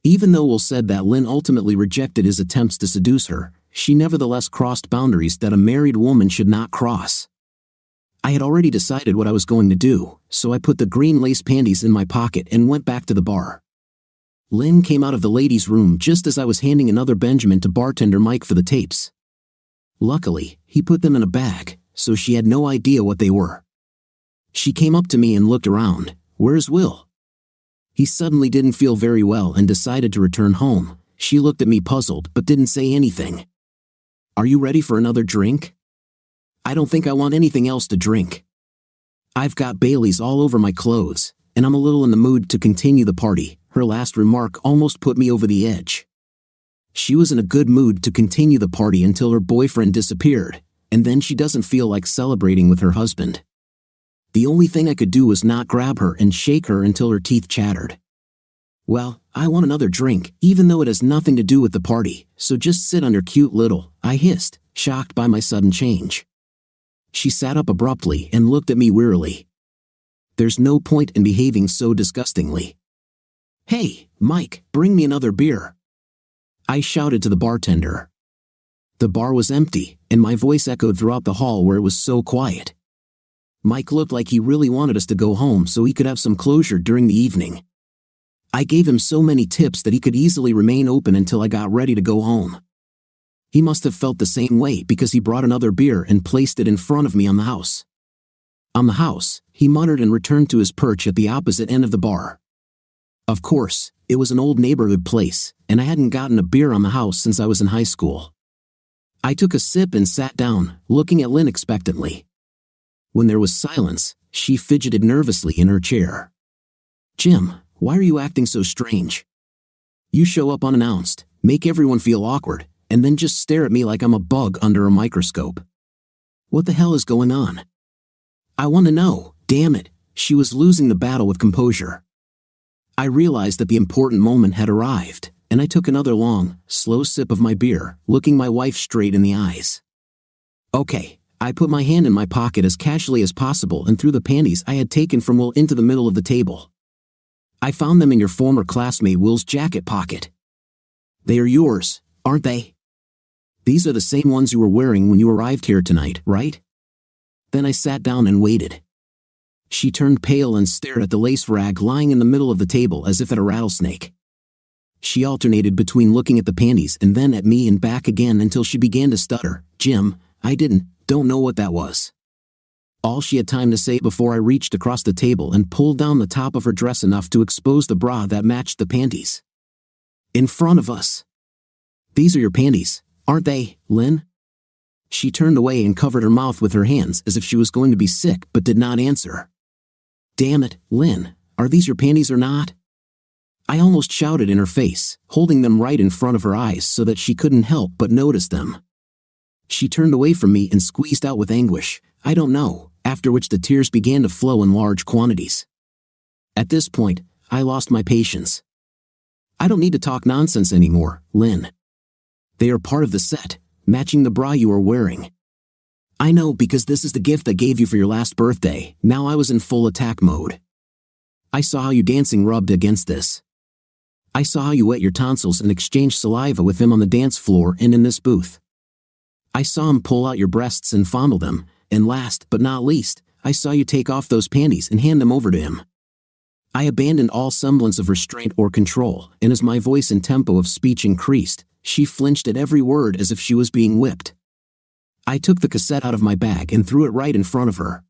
Even though Will said that Lynn ultimately rejected his attempts to seduce her, she nevertheless crossed boundaries that a married woman should not cross. I had already decided what I was going to do, so I put the green lace panties in my pocket and went back to the bar. Lynn came out of the ladies' room just as I was handing another Benjamin to bartender Mike for the tapes. Luckily, he put them in a bag, so she had no idea what they were. She came up to me and looked around. "Where's Will?" He suddenly didn't feel very well and decided to return home. She looked at me puzzled but didn't say anything. "Are you ready for another drink?" "I don't think I want anything else to drink. I've got Bailey's all over my clothes, and I'm a little in the mood to continue the party." Her last remark almost put me over the edge. She was in a good mood to continue the party until her boyfriend disappeared, and then she doesn't feel like celebrating with her husband. The only thing I could do was not grab her and shake her until her teeth chattered. "Well, I want another drink, even though it has nothing to do with the party, so just sit on your cute little," I hissed, shocked by my sudden change. She sat up abruptly and looked at me wearily. There's no point in behaving so disgustingly. "Hey, Mike, bring me another beer," I shouted to the bartender. The bar was empty, and my voice echoed throughout the hall where it was so quiet. Mike looked like he really wanted us to go home so he could have some closure during the evening. I gave him so many tips that he could easily remain open until I got ready to go home. He must have felt the same way because he brought another beer and placed it in front of me on the house. On the house, he muttered and returned to his perch at the opposite end of the bar. Of course, it was an old neighborhood place, and I hadn't gotten a beer on the house since I was in high school. I took a sip and sat down, looking at Lynn expectantly. When there was silence, she fidgeted nervously in her chair. "Jim, why are you acting so strange? You show up unannounced, make everyone feel awkward, and then just stare at me like I'm a bug under a microscope. What the hell is going on?" "I want to know, damn it." She was losing the battle with composure. I realized that the important moment had arrived, and I took another long, slow sip of my beer, looking my wife straight in the eyes. "Okay." I put my hand in my pocket as casually as possible and threw the panties I had taken from Will into the middle of the table. "I found them in your former classmate Will's jacket pocket. They are yours, aren't they? These are the same ones you were wearing when you arrived here tonight, right?" Then I sat down and waited. She turned pale and stared at the lace rag lying in the middle of the table as if at a rattlesnake. She alternated between looking at the panties and then at me and back again until she began to stutter. "Jim, I don't know what that was." All she had time to say before I reached across the table and pulled down the top of her dress enough to expose the bra that matched the panties. In front of us. "These are your panties, aren't they, Lynn?" She turned away and covered her mouth with her hands as if she was going to be sick but did not answer. "Damn it, Lynn, are these your panties or not?" I almost shouted in her face, holding them right in front of her eyes so that she couldn't help but notice them. She turned away from me and squeezed out with anguish, "I don't know," after which the tears began to flow in large quantities. At this point, I lost my patience. "I don't need to talk nonsense anymore, Lynn. They are part of the set, matching the bra you are wearing. I know because this is the gift I gave you for your last birthday." Now I was in full attack mode. "I saw how you dancing rubbed against this. I saw how you wet your tonsils and exchanged saliva with him on the dance floor and in this booth. I saw him pull out your breasts and fondle them, and last but not least, I saw you take off those panties and hand them over to him." I abandoned all semblance of restraint or control, and as my voice and tempo of speech increased, she flinched at every word as if she was being whipped. I took the cassette out of my bag and threw it right in front of her.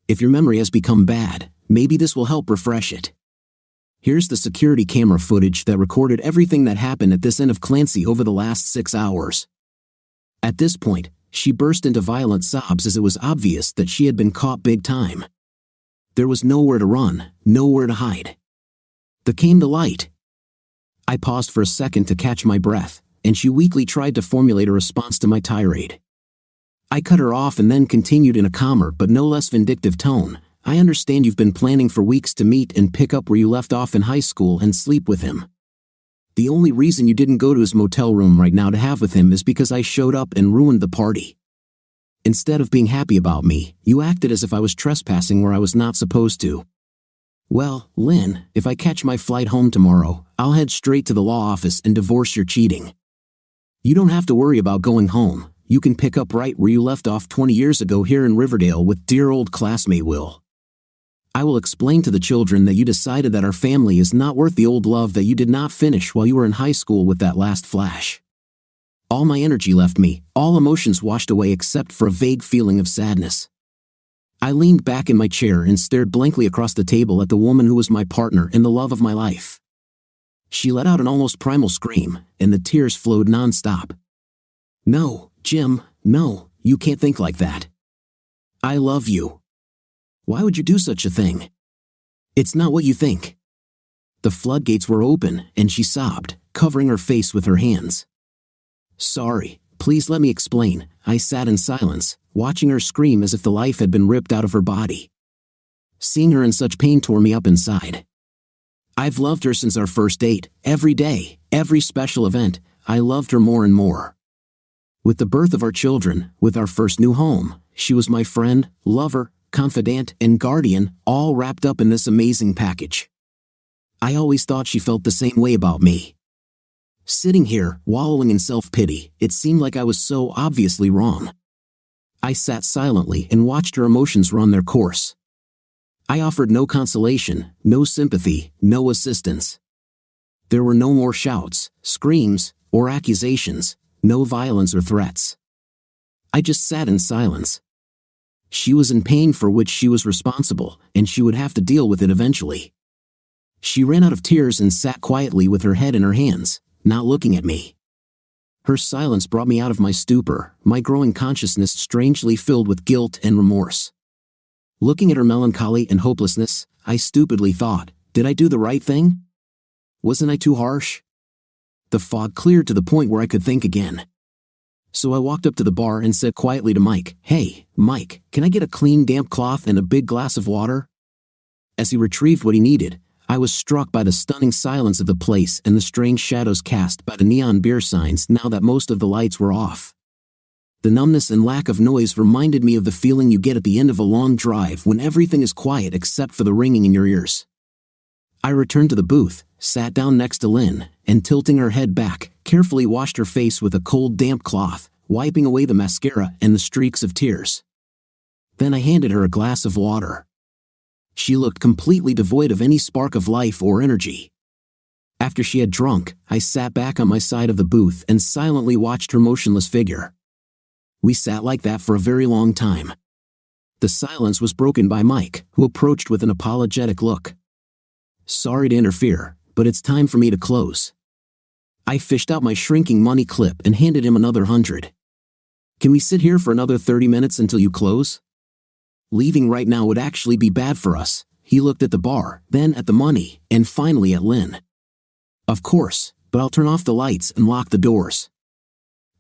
"If your memory has become bad, maybe this will help refresh it. Here's the security camera footage that recorded everything that happened at this end of Clancy over the last 6 hours." At this point, she burst into violent sobs as it was obvious that she had been caught big time. There was nowhere to run, nowhere to hide. The came to light. I paused for a second to catch my breath, and she weakly tried to formulate a response to my tirade. I cut her off and then continued in a calmer but no less vindictive tone. "I understand you've been planning for weeks to meet and pick up where you left off in high school and sleep with him. The only reason you didn't go to his motel room right now to have with him is because I showed up and ruined the party. Instead of being happy about me, you acted as if I was trespassing where I was not supposed to. Well, Lynn, if I catch my flight home tomorrow, I'll head straight to the law office and divorce your cheating. You don't have to worry about going home. You can pick up right where you left off 20 years ago here in Riverdale with dear old classmate Will. I will explain to the children that you decided that our family is not worth the old love that you did not finish while you were in high school with that last flash." All my energy left me, all emotions washed away except for a vague feeling of sadness. I leaned back in my chair and stared blankly across the table at the woman who was my partner and the love of my life. She let out an almost primal scream, and the tears flowed nonstop. "No, Jim, no, you can't think like that. I love you. Why would you do such a thing? It's not what you think." The floodgates were open, and she sobbed, covering her face with her hands. "Sorry, please let me explain." I sat in silence, watching her scream as if the life had been ripped out of her body. Seeing her in such pain tore me up inside. I've loved her since our first date, every day, every special event, I loved her more and more. With the birth of our children, with our first new home, she was my friend, lover, confidant, and guardian, all wrapped up in this amazing package. I always thought she felt the same way about me. Sitting here, wallowing in self-pity, it seemed like I was so obviously wrong. I sat silently and watched her emotions run their course. I offered no consolation, no sympathy, no assistance. There were no more shouts, screams, or accusations, No violence or threats. I just sat in silence. She was in pain for which she was responsible, and she would have to deal with it eventually. She ran out of tears and sat quietly with her head in her hands, not looking at me. Her silence brought me out of my stupor, my growing consciousness strangely filled with guilt and remorse. Looking at her melancholy and hopelessness, I stupidly thought, did I do the right thing? Wasn't I too harsh? The fog cleared to the point where I could think again. So I walked up to the bar and said quietly to Mike, "Hey, Mike, can I get a clean damp cloth and a big glass of water?" As he retrieved what he needed, I was struck by the stunning silence of the place and the strange shadows cast by the neon beer signs now that most of the lights were off. The numbness and lack of noise reminded me of the feeling you get at the end of a long drive when everything is quiet except for the ringing in your ears. I returned to the booth, sat down next to Lynn, and tilting her head back, carefully washed her face with a cold damp cloth, wiping away the mascara and the streaks of tears. Then I handed her a glass of water. She looked completely devoid of any spark of life or energy. After she had drunk, I sat back on my side of the booth and silently watched her motionless figure. We sat like that for a very long time. The silence was broken by Mike, who approached with an apologetic look. "Sorry to interfere, but it's time for me to close." I fished out my shrinking money clip and handed him another 100. "Can we sit here for another 30 minutes until you close?" Leaving right now would actually be bad for us. He looked at the bar, then at the money, and finally at Lynn. "Of course, but I'll turn off the lights and lock the doors.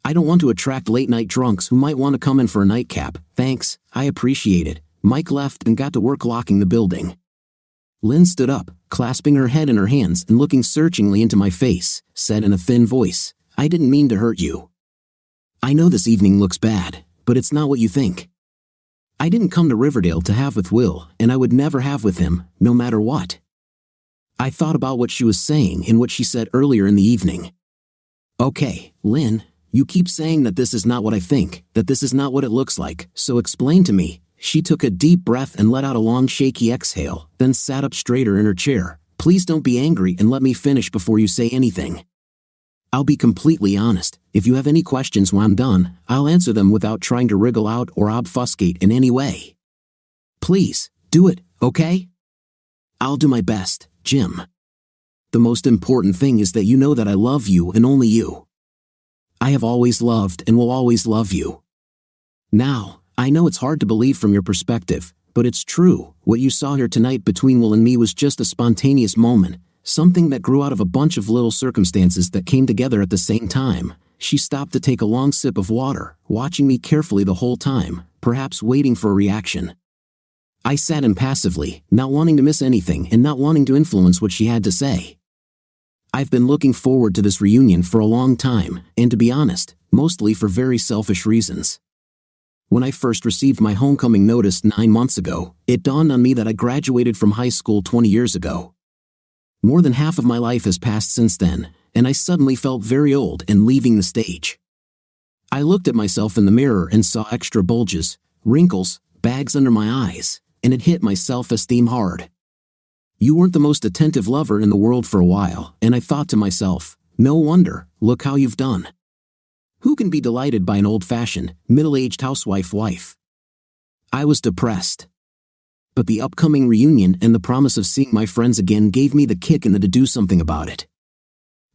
I don't want to attract late-night drunks who might want to come in for a nightcap. Thanks, I appreciate it." Mike left and got to work locking the building. Lynn stood up, clasping her head in her hands and looking searchingly into my face, said in a thin voice, "I didn't mean to hurt you. I know this evening looks bad, but it's not what you think. I didn't come to Riverdale to have with Will, and I would never have with him, no matter what." I thought about what she was saying and what she said earlier in the evening. "Okay, Lynn, you keep saying that this is not what I think, that this is not what it looks like, so explain to me." She took a deep breath and let out a long shaky exhale, then sat up straighter in her chair. "Please don't be angry and let me finish before you say anything. I'll be completely honest. If you have any questions when I'm done, I'll answer them without trying to wriggle out or obfuscate in any way. Please, do it, okay? I'll do my best, Jim. The most important thing is that you know that I love you and only you. I have always loved and will always love you. Now, I know it's hard to believe from your perspective, but it's true. What you saw here tonight between Will and me was just a spontaneous moment, something that grew out of a bunch of little circumstances that came together at the same time." She stopped to take a long sip of water, watching me carefully the whole time, perhaps waiting for a reaction. I sat impassively, not wanting to miss anything and not wanting to influence what she had to say. I've been looking forward to this reunion for a long time, and to be honest, mostly for very selfish reasons. When I first received my homecoming notice 9 months ago, it dawned on me that I graduated from high school 20 years ago. More than half of my life has passed since then, and I suddenly felt very old and leaving the stage. I looked at myself in the mirror and saw extra bulges, wrinkles, bags under my eyes, and it hit my self-esteem hard. You weren't the most attentive lover in the world for a while, and I thought to myself, no wonder, look how you've done. Who can be delighted by an old-fashioned, middle-aged housewife wife? I was depressed. But the upcoming reunion and the promise of seeing my friends again gave me the kick in the to do something about it.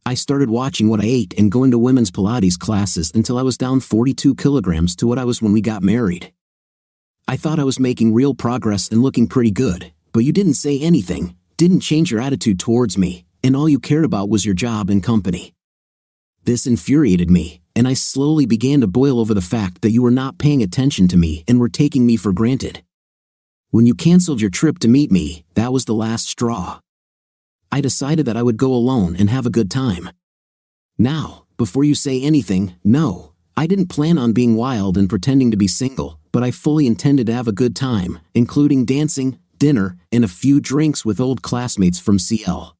I started watching what I ate and going to women's Pilates classes until I was down 42 kilograms to what I was when we got married. I thought I was making real progress and looking pretty good, but you didn't say anything, didn't change your attitude towards me, and all you cared about was your job and company. This infuriated me, and I slowly began to boil over the fact that you were not paying attention to me and were taking me for granted. When you canceled your trip to meet me, that was the last straw. I decided that I would go alone and have a good time. Now, before you say anything, no, I didn't plan on being wild and pretending to be single, but I fully intended to have a good time, including dancing, dinner, and a few drinks with old classmates from CL.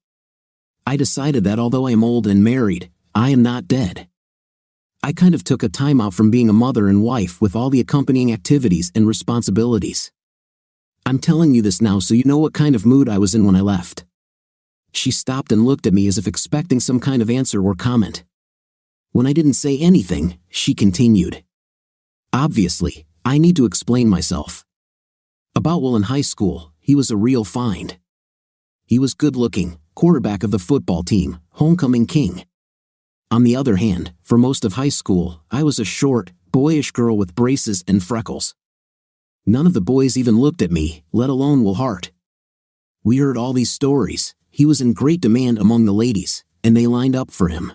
I decided that although I am old and married, I am not dead. I kind of took a time out from being a mother and wife with all the accompanying activities and responsibilities. I'm telling you this now so you know what kind of mood I was in when I left. She stopped and looked at me as if expecting some kind of answer or comment. When I didn't say anything, she continued. Obviously, I need to explain myself. About Will in high school, he was a real find. He was good-looking, quarterback of the football team, homecoming king. On the other hand, for most of high school, I was a short, boyish girl with braces and freckles. None of the boys even looked at me, let alone Will Hart. We heard all these stories. He was in great demand among the ladies, and they lined up for him.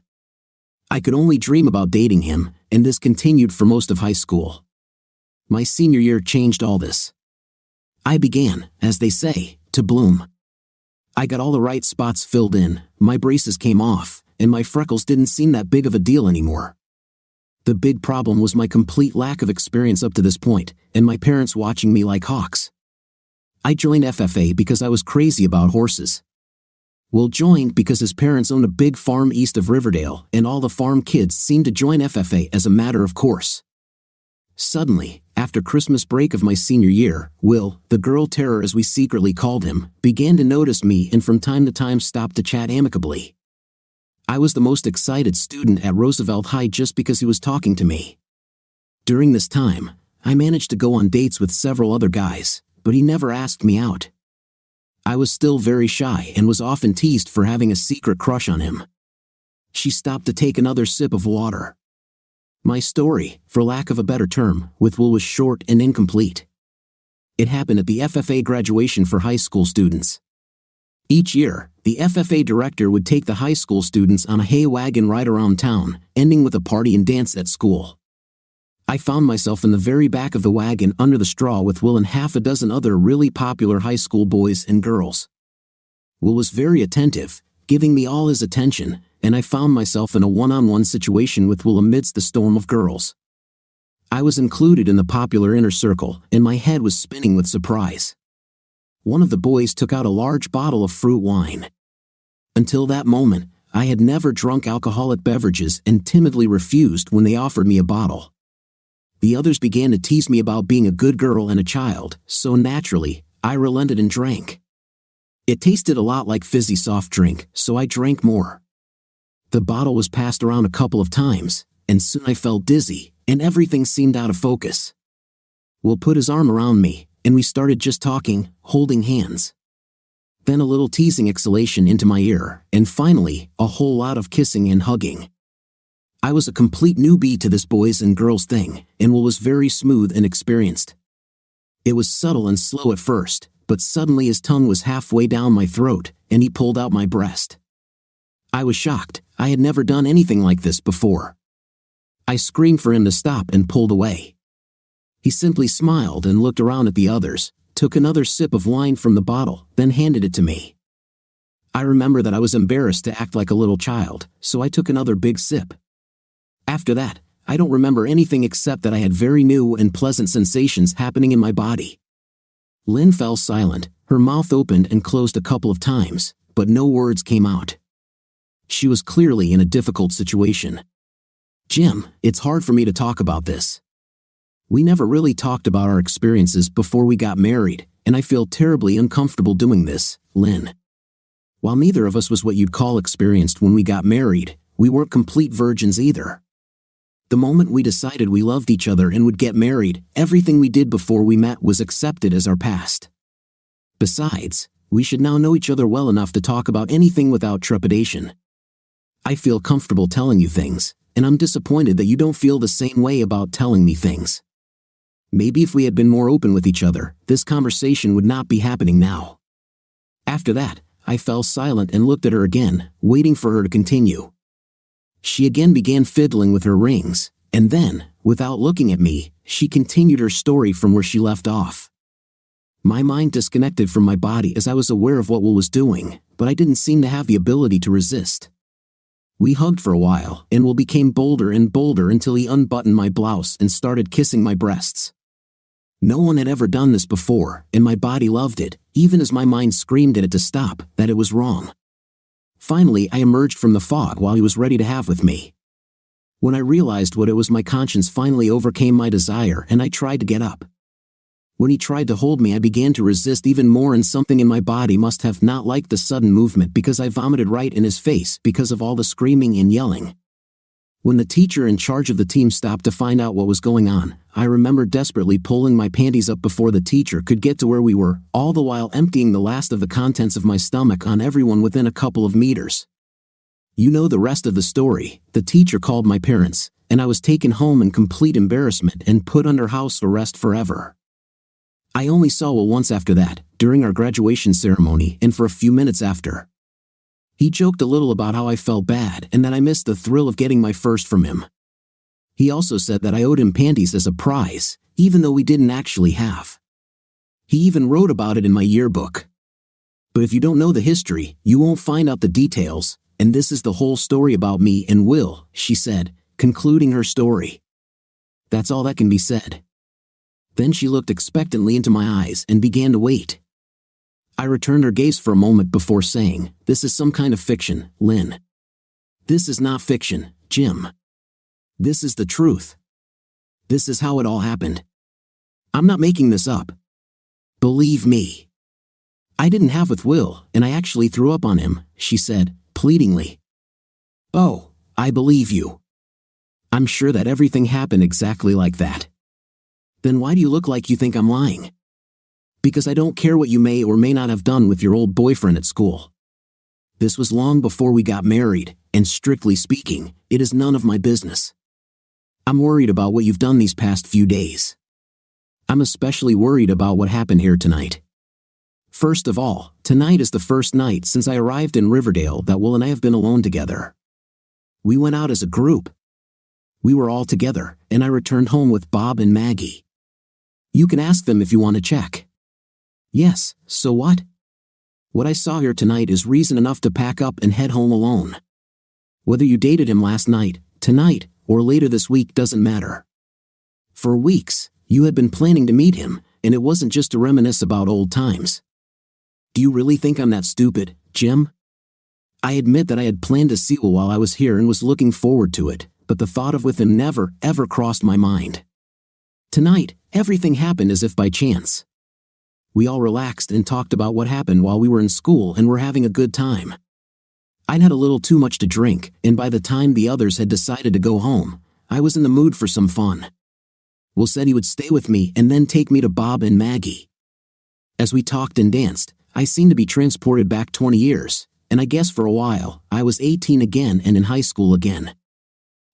I could only dream about dating him, and this continued for most of high school. My senior year changed all this. I began, as they say, to bloom. I got all the right spots filled in, my braces came off, and my freckles didn't seem that big of a deal anymore. The big problem was my complete lack of experience up to this point, and my parents watching me like hawks. I joined FFA because I was crazy about horses. Will joined because his parents owned a big farm east of Riverdale, and all the farm kids seemed to join FFA as a matter of course. Suddenly, after Christmas break of my senior year, Will, the girl terror as we secretly called him, began to notice me and from time to time stopped to chat amicably. I was the most excited student at Roosevelt High just because he was talking to me. During this time, I managed to go on dates with several other guys, but he never asked me out. I was still very shy and was often teased for having a secret crush on him. She stopped to take another sip of water. My story, for lack of a better term, with Will was short and incomplete. It happened at the FFA graduation for high school students. Each year, the FFA director would take the high school students on a hay wagon ride around town, ending with a party and dance at school. I found myself in the very back of the wagon under the straw with Will and half a dozen other really popular high school boys and girls. Will was very attentive, giving me all his attention, and I found myself in a one-on-one situation with Will amidst the storm of girls. I was included in the popular inner circle, and my head was spinning with surprise. One of the boys took out a large bottle of fruit wine. Until that moment, I had never drunk alcoholic beverages and timidly refused when they offered me a bottle. The others began to tease me about being a good girl and a child, so naturally, I relented and drank. It tasted a lot like fizzy soft drink, so I drank more. The bottle was passed around a couple of times, and soon I felt dizzy, and everything seemed out of focus. Will put his arm around me, and we started just talking, holding hands. Then a little teasing exhalation into my ear, and finally, a whole lot of kissing and hugging. I was a complete newbie to this boys and girls thing, and Will was very smooth and experienced. It was subtle and slow at first, but suddenly his tongue was halfway down my throat, and he pulled out my breast. I was shocked. I had never done anything like this before. I screamed for him to stop and pulled away. He simply smiled and looked around at the others, took another sip of wine from the bottle, then handed it to me. I remember that I was embarrassed to act like a little child, so I took another big sip. After that, I don't remember anything except that I had very new and pleasant sensations happening in my body. Lynn fell silent, her mouth opened and closed a couple of times, but no words came out. She was clearly in a difficult situation. Jim, it's hard for me to talk about this. We never really talked about our experiences before we got married, and I feel terribly uncomfortable doing this, Lynn. While neither of us was what you'd call experienced when we got married, we weren't complete virgins either. The moment we decided we loved each other and would get married, everything we did before we met was accepted as our past. Besides, we should now know each other well enough to talk about anything without trepidation. I feel comfortable telling you things, and I'm disappointed that you don't feel the same way about telling me things. Maybe if we had been more open with each other, this conversation would not be happening now. After that, I fell silent and looked at her again, waiting for her to continue. She again began fiddling with her rings, and then, without looking at me, she continued her story from where she left off. My mind disconnected from my body as I was aware of what Will was doing, but I didn't seem to have the ability to resist. We hugged for a while, and Will became bolder and bolder until he unbuttoned my blouse and started kissing my breasts. No one had ever done this before, and my body loved it, even as my mind screamed at it to stop, that it was wrong. Finally, I emerged from the fog while he was ready to have with me. When I realized what it was, my conscience finally overcame my desire, and I tried to get up. When he tried to hold me, I began to resist even more, and something in my body must have not liked the sudden movement because I vomited right in his face because of all the screaming and yelling. When the teacher in charge of the team stopped to find out what was going on, I remember desperately pulling my panties up before the teacher could get to where we were, all the while emptying the last of the contents of my stomach on everyone within a couple of meters. You know the rest of the story. The teacher called my parents, and I was taken home in complete embarrassment and put under house arrest forever. I only saw Will once after that, during our graduation ceremony and for a few minutes after. He joked a little about how I felt bad and that I missed the thrill of getting my first from him. He also said that I owed him panties as a prize, even though we didn't actually have. He even wrote about it in my yearbook. But if you don't know the history, you won't find out the details, and this is the whole story about me and Will, she said, concluding her story. That's all that can be said. Then she looked expectantly into my eyes and began to wait. I returned her gaze for a moment before saying, "This is some kind of fiction, Lynn." "This is not fiction, Jim. This is the truth. This is how it all happened. I'm not making this up. Believe me. I didn't have with Will, and I actually threw up on him," she said, pleadingly. "Oh, I believe you. I'm sure that everything happened exactly like that. Then why do you look like you think I'm lying?" "Because I don't care what you may or may not have done with your old boyfriend at school. This was long before we got married, and strictly speaking, it is none of my business. I'm worried about what you've done these past few days. I'm especially worried about what happened here tonight. First of all, tonight is the first night since I arrived in Riverdale that Will and I have been alone together. We went out as a group. We were all together, and I returned home with Bob and Maggie. You can ask them if you want to check. Yes, so what? What I saw here tonight is reason enough to pack up and head home alone. Whether you dated him last night, tonight, or later this week doesn't matter. For weeks, you had been planning to meet him, and it wasn't just to reminisce about old times. Do you really think I'm that stupid, Jim? I admit that I had planned to see Will while I was here and was looking forward to it, but the thought of with him never, ever crossed my mind. Tonight, everything happened as if by chance. We all relaxed and talked about what happened while we were in school and were having a good time. I'd had a little too much to drink, and by the time the others had decided to go home, I was in the mood for some fun. Will said he would stay with me and then take me to Bob and Maggie. As we talked and danced, I seemed to be transported back 20 years, and I guess for a while, I was 18 again and in high school again.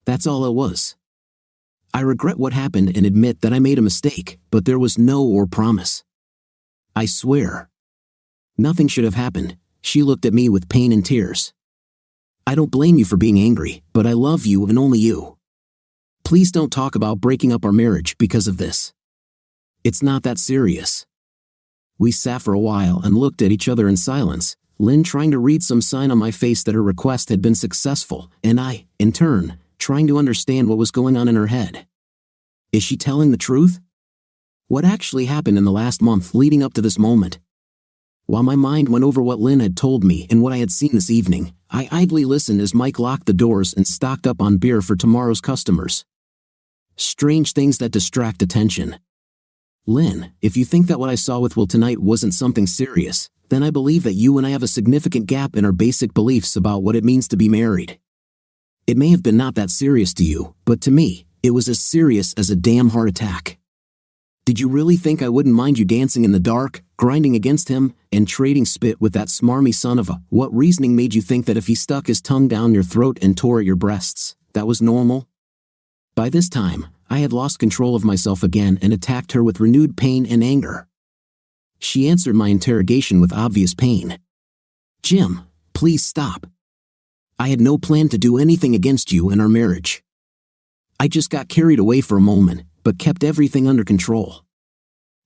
That's all it was. I regret what happened and admit that I made a mistake, but there was no or promise. I swear. Nothing should have happened. She looked at me with pain and tears. I don't blame you for being angry, but I love you and only you. Please don't talk about breaking up our marriage because of this. It's not that serious. We sat for a while and looked at each other in silence, Lynn trying to read some sign on my face that her request had been successful, and I, in turn, trying to understand what was going on in her head. Is she telling the truth? What actually happened in the last month leading up to this moment? While my mind went over what Lynn had told me and what I had seen this evening, I idly listened as Mike locked the doors and stocked up on beer for tomorrow's customers. Strange things that distract attention. Lynn, if you think that what I saw with Will tonight wasn't something serious, then I believe that you and I have a significant gap in our basic beliefs about what it means to be married. It may have been not that serious to you, but to me, it was as serious as a damn heart attack. Did you really think I wouldn't mind you dancing in the dark, grinding against him, and trading spit with that smarmy son of a? What reasoning made you think that if he stuck his tongue down your throat and tore at your breasts, that was normal? By this time, I had lost control of myself again and attacked her with renewed pain and anger. She answered my interrogation with obvious pain. "Jim, please stop. I had no plan to do anything against you and our marriage. I just got carried away for a moment, but kept everything under control.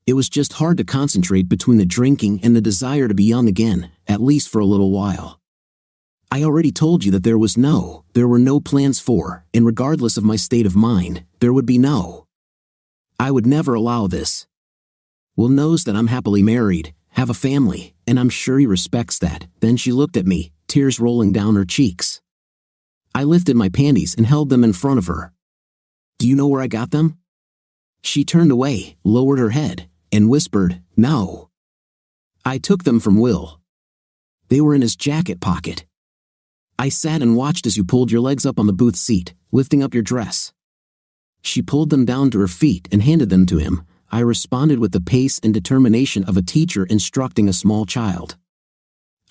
It was just hard to concentrate between the drinking and the desire to be young again, at least for a little while. I already told you that there were no plans for, and regardless of my state of mind, there would be no. I would never allow this. Will knows that I'm happily married, have a family, and I'm sure he respects that." Then she looked at me, tears rolling down her cheeks. I lifted my panties and held them in front of her. "Do you know where I got them?" She turned away, lowered her head, and whispered, "No. I took them from Will. They were in his jacket pocket." I sat and watched as you pulled your legs up on the booth seat, lifting up your dress. She pulled them down to her feet and handed them to him. I responded with the pace and determination of a teacher instructing a small child.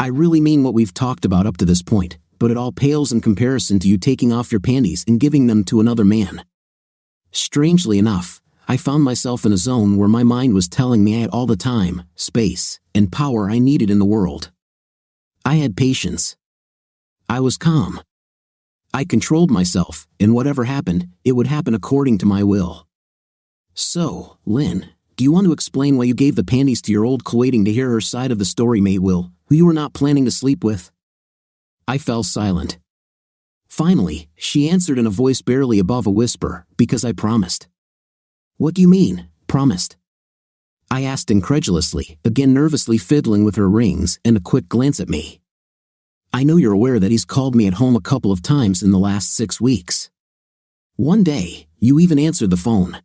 I really mean what we've talked about up to this point, but it all pales in comparison to you taking off your panties and giving them to another man. Strangely enough, I found myself in a zone where my mind was telling me I had all the time, space, and power I needed in the world. I had patience. I was calm. I controlled myself, and whatever happened, it would happen according to my will. So, Lynn, do you want to explain why you gave the panties to your old waiting to hear her side of the story mate Will, who you were not planning to sleep with? I fell silent. Finally, she answered in a voice barely above a whisper, because I promised. What do you mean, promised? I asked incredulously, again nervously fiddling with her rings and a quick glance at me. I know you're aware that he's called me at home a couple of times in the last 6 weeks. One day, you even answered the phone.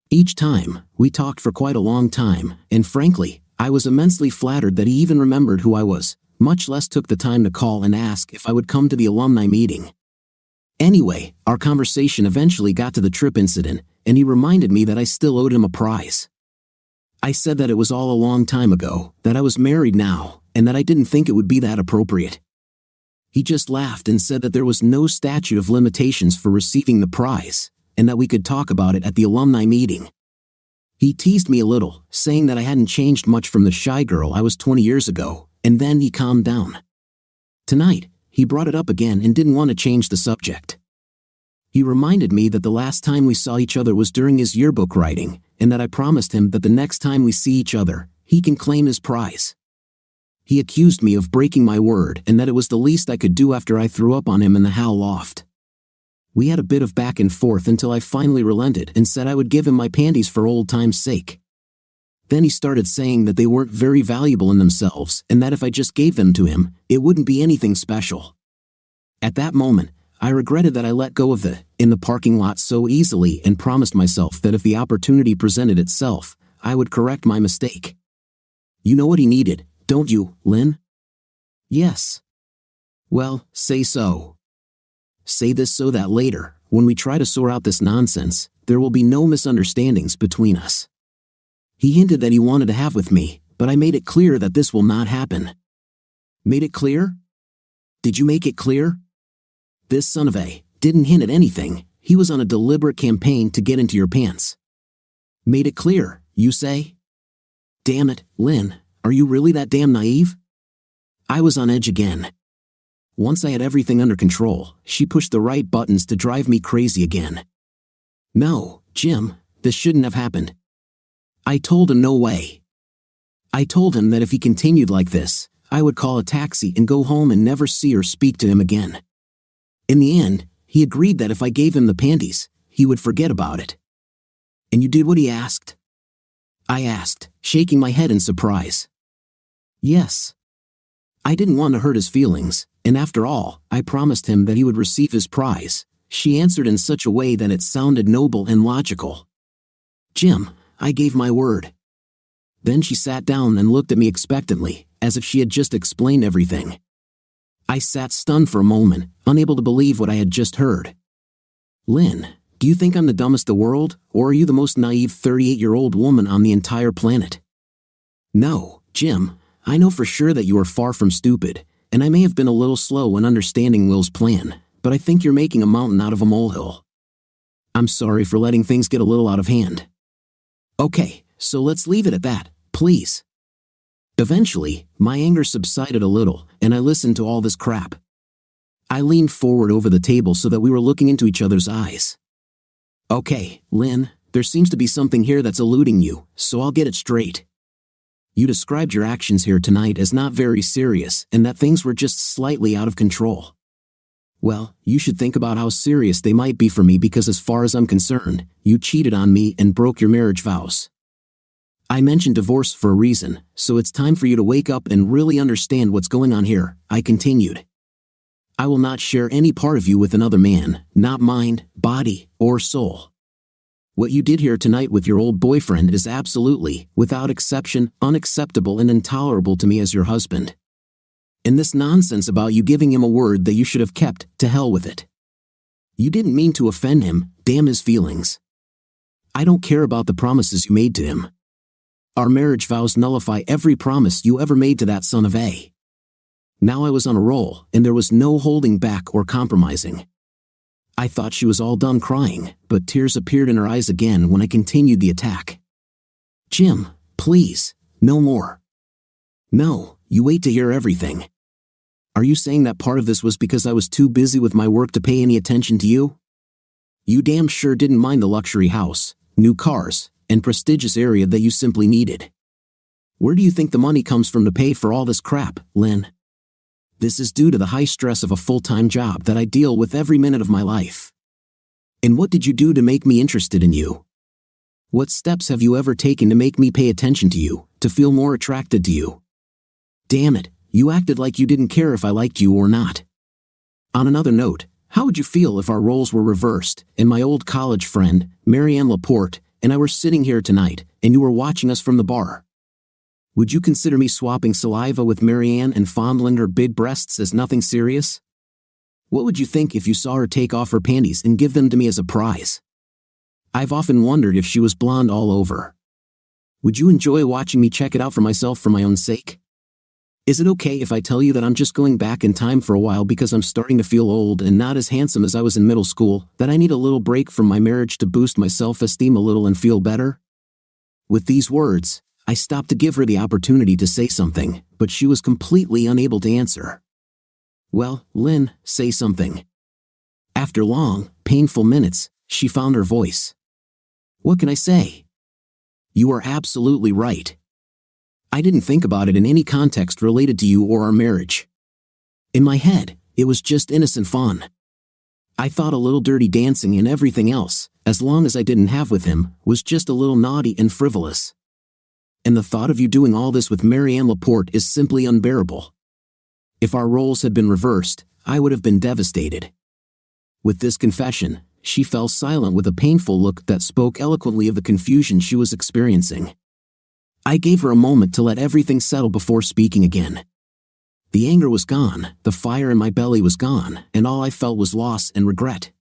Each time, we talked for quite a long time, and frankly, I was immensely flattered that he even remembered who I was, much less took the time to call and ask if I would come to the alumni meeting. Anyway, our conversation eventually got to the trip incident, and he reminded me that I still owed him a prize. I said that it was all a long time ago, that I was married now, and that I didn't think it would be that appropriate. He just laughed and said that there was no statute of limitations for receiving the prize, and that we could talk about it at the alumni meeting. He teased me a little, saying that I hadn't changed much from the shy girl I was 20 years ago, and then he calmed down. Tonight, he brought it up again and didn't want to change the subject. He reminded me that the last time we saw each other was during his yearbook writing, and that I promised him that the next time we see each other, he can claim his prize. He accused me of breaking my word and that it was the least I could do after I threw up on him in the Hal loft. We had a bit of back and forth until I finally relented and said I would give him my panties for old time's sake. Then he started saying that they weren't very valuable in themselves and that if I just gave them to him, it wouldn't be anything special. At that moment, I regretted that I let go of in the parking lot so easily and promised myself that if the opportunity presented itself, I would correct my mistake. You know what he needed, don't you, Lynn? Yes. Well, say so. Say this so that later, when we try to sort out this nonsense, there will be no misunderstandings between us. He hinted that he wanted to have with me, but I made it clear that this will not happen. Made it clear? Did you make it clear? This son of a didn't hint at anything. He was on a deliberate campaign to get into your pants. Made it clear, you say? Damn it, Lynn, are you really that damn naive? I was on edge again. Once I had everything under control, she pushed the right buttons to drive me crazy again. No, Jim, this shouldn't have happened. I told him no way. I told him that if he continued like this, I would call a taxi and go home and never see or speak to him again. In the end, he agreed that if I gave him the panties, he would forget about it. And you did what he asked? I asked, shaking my head in surprise. Yes. I didn't want to hurt his feelings, and after all, I promised him that he would receive his prize. She answered in such a way that it sounded noble and logical. Jim, I gave my word. Then she sat down and looked at me expectantly, as if she had just explained everything. I sat stunned for a moment, unable to believe what I had just heard. Lynn, do you think I'm the dumbest in the world, or are you the most naive 38-year-old woman on the entire planet? No, Jim, I know for sure that you are far from stupid, and I may have been a little slow in understanding Will's plan, but I think you're making a mountain out of a molehill. I'm sorry for letting things get a little out of hand. Okay, so let's leave it at that, please. Eventually, my anger subsided a little, and I listened to all this crap. I leaned forward over the table so that we were looking into each other's eyes. Okay, Lynn, there seems to be something here that's eluding you, so I'll get it straight. You described your actions here tonight as not very serious and that things were just slightly out of control. Well, you should think about how serious they might be for me because as far as I'm concerned, you cheated on me and broke your marriage vows. I mentioned divorce for a reason, so it's time for you to wake up and really understand what's going on here, I continued. I will not share any part of you with another man, not mind, body, or soul. What you did here tonight with your old boyfriend is absolutely, without exception, unacceptable and intolerable to me as your husband. And this nonsense about you giving him a word that you should have kept, to hell with it. You didn't mean to offend him, damn his feelings. I don't care about the promises you made to him. Our marriage vows nullify every promise you ever made to that son of a. Now I was on a roll, and there was no holding back or compromising. I thought she was all done crying, but tears appeared in her eyes again when I continued the attack. Jim, please, no more. No, you wait to hear everything. Are you saying that part of this was because I was too busy with my work to pay any attention to you? You damn sure didn't mind the luxury house, new cars, and prestigious area that you simply needed. Where do you think the money comes from to pay for all this crap, Lynn? This is due to the high stress of a full-time job that I deal with every minute of my life. And what did you do to make me interested in you? What steps have you ever taken to make me pay attention to you, to feel more attracted to you? Damn it, you acted like you didn't care if I liked you or not. On another note, how would you feel if our roles were reversed, and my old college friend, Marianne Laporte, and I were sitting here tonight, and you were watching us from the bar? Would you consider me swapping saliva with Marianne and fondling her big breasts as nothing serious? What would you think if you saw her take off her panties and give them to me as a prize? I've often wondered if she was blonde all over. Would you enjoy watching me check it out for myself for my own sake? Is it okay if I tell you that I'm just going back in time for a while because I'm starting to feel old and not as handsome as I was in middle school, that I need a little break from my marriage to boost my self-esteem a little and feel better? With these words, I stopped to give her the opportunity to say something, but she was completely unable to answer. Well, Lynn, say something. After long, painful minutes, she found her voice. What can I say? You are absolutely right. I didn't think about it in any context related to you or our marriage. In my head, it was just innocent fun. I thought a little dirty dancing and everything else, as long as I didn't have with him, was just a little naughty and frivolous. And the thought of you doing all this with Marianne Laporte is simply unbearable. If our roles had been reversed, I would have been devastated. With this confession, she fell silent with a painful look that spoke eloquently of the confusion she was experiencing. I gave her a moment to let everything settle before speaking again. The anger was gone, the fire in my belly was gone, and all I felt was loss and regret.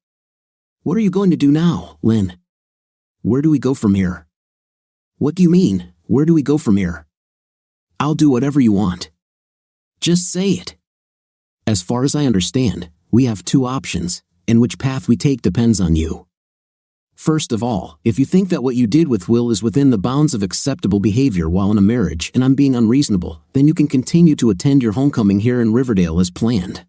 What are you going to do now, Lynn? Where do we go from here? What do you mean, where do we go from here? I'll do whatever you want. Just say it. As far as I understand, we have two options, and which path we take depends on you. First of all, if you think that what you did with Will is within the bounds of acceptable behavior while in a marriage and I'm being unreasonable, then you can continue to attend your homecoming here in Riverdale as planned.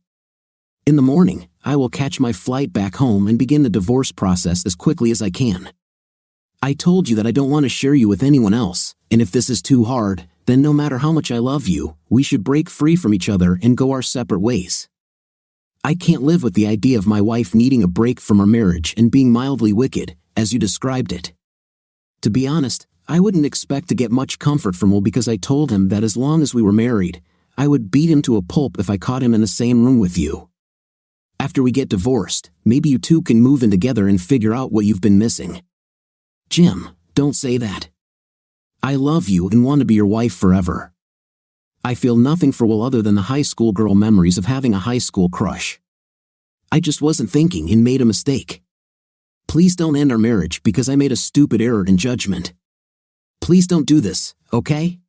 In the morning, I will catch my flight back home and begin the divorce process as quickly as I can. I told you that I don't want to share you with anyone else, and if this is too hard, then no matter how much I love you, we should break free from each other and go our separate ways. I can't live with the idea of my wife needing a break from our marriage and being mildly wicked, as you described it. To be honest, I wouldn't expect to get much comfort from Will because I told him that as long as we were married, I would beat him to a pulp if I caught him in the same room with you. After we get divorced, maybe you two can move in together and figure out what you've been missing. Jim, don't say that. I love you and want to be your wife forever. I feel nothing for Will other than the high school girl memories of having a high school crush. I just wasn't thinking and made a mistake. Please don't end our marriage because I made a stupid error in judgment. Please don't do this, okay?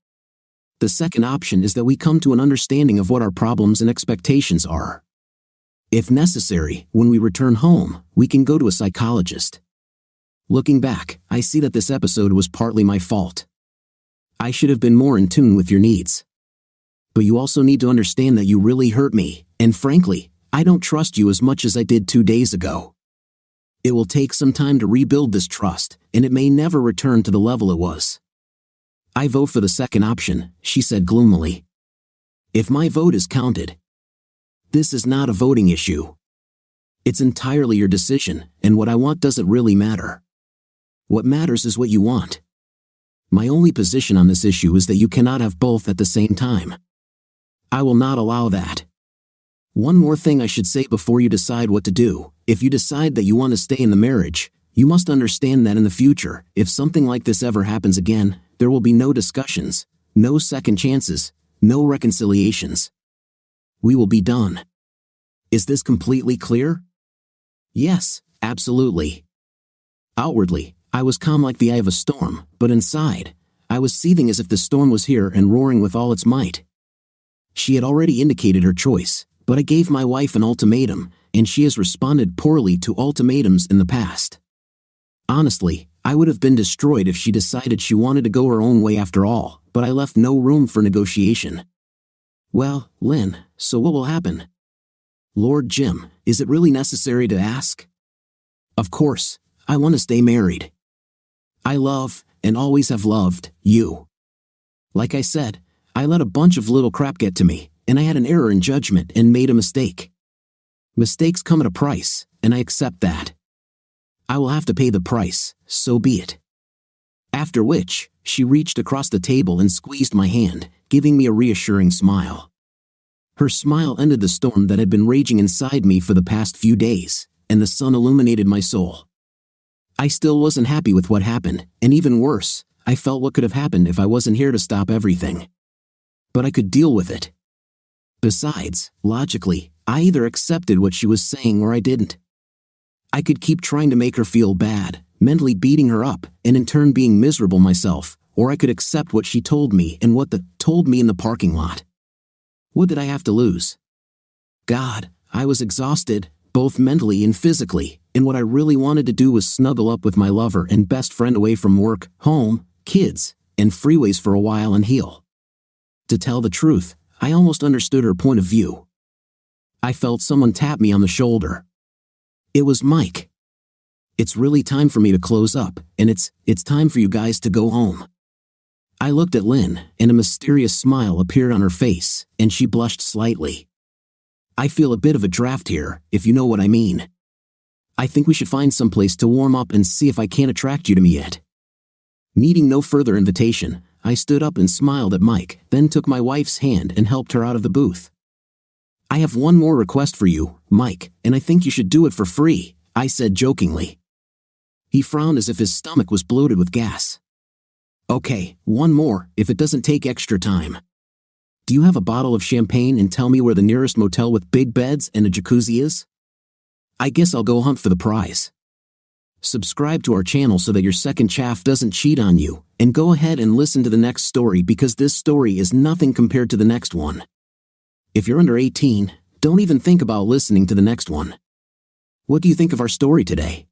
The second option is that we come to an understanding of what our problems and expectations are. If necessary, when we return home, we can go to a psychologist. Looking back, I see that this episode was partly my fault. I should have been more in tune with your needs. But you also need to understand that you really hurt me, and frankly, I don't trust you as much as I did 2 days ago. It will take some time to rebuild this trust, and it may never return to the level it was. I vote for the second option, she said gloomily. If my vote is counted. This is not a voting issue. It's entirely your decision, and what I want doesn't really matter. What matters is what you want. My only position on this issue is that you cannot have both at the same time. I will not allow that. One more thing I should say before you decide what to do. If you decide that you want to stay in the marriage, you must understand that in the future, if something like this ever happens again, there will be no discussions, no second chances, no reconciliations. We will be done. Is this completely clear? Yes, absolutely. Outwardly, I was calm like the eye of a storm, but inside, I was seething as if the storm was here and roaring with all its might. She had already indicated her choice, but I gave my wife an ultimatum, and she has responded poorly to ultimatums in the past. Honestly, I would have been destroyed if she decided she wanted to go her own way after all, but I left no room for negotiation. Well, Lynn, so what will happen? Lord Jim, is it really necessary to ask? Of course, I want to stay married. I love, and always have loved, you. Like I said, I let a bunch of little crap get to me, and I had an error in judgment and made a mistake. Mistakes come at a price, and I accept that. I will have to pay the price, so be it. After which, she reached across the table and squeezed my hand, giving me a reassuring smile. Her smile ended the storm that had been raging inside me for the past few days, and the sun illuminated my soul. I still wasn't happy with what happened, and even worse, I felt what could have happened if I wasn't here to stop everything. But I could deal with it. Besides, logically, I either accepted what she was saying or I didn't. I could keep trying to make her feel bad, mentally beating her up, and in turn being miserable myself, or I could accept what she told me and what told me in the parking lot. What did I have to lose? God, I was exhausted, both mentally and physically, and what I really wanted to do was snuggle up with my lover and best friend away from work, home, kids, and freeways for a while and heal. To tell the truth, I almost understood her point of view. I felt someone tap me on the shoulder. It was Mike. It's really time for me to close up, and it's time for you guys to go home. I looked at Lynn, and a mysterious smile appeared on her face, and she blushed slightly. I feel a bit of a draft here, if you know what I mean. I think we should find some place to warm up and see if I can't attract you to me yet. Needing no further invitation, I stood up and smiled at Mike, then took my wife's hand and helped her out of the booth. I have one more request for you, Mike, and I think you should do it for free, I said jokingly. He frowned as if his stomach was bloated with gas. Okay, one more, if it doesn't take extra time. Do you have a bottle of champagne and tell me where the nearest motel with big beds and a jacuzzi is? I guess I'll go hunt for the prize. Subscribe to our channel so that your second chaff doesn't cheat on you, and go ahead and listen to the next story because this story is nothing compared to the next one. If you're under 18, don't even think about listening to the next one. What do you think of our story today?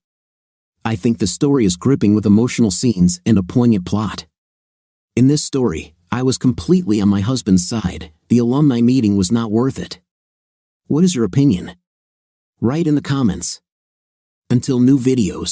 I think the story is gripping with emotional scenes and a poignant plot. In this story, I was completely on my husband's side. The alumni meeting was not worth it. What is your opinion? Write in the comments. Until new videos.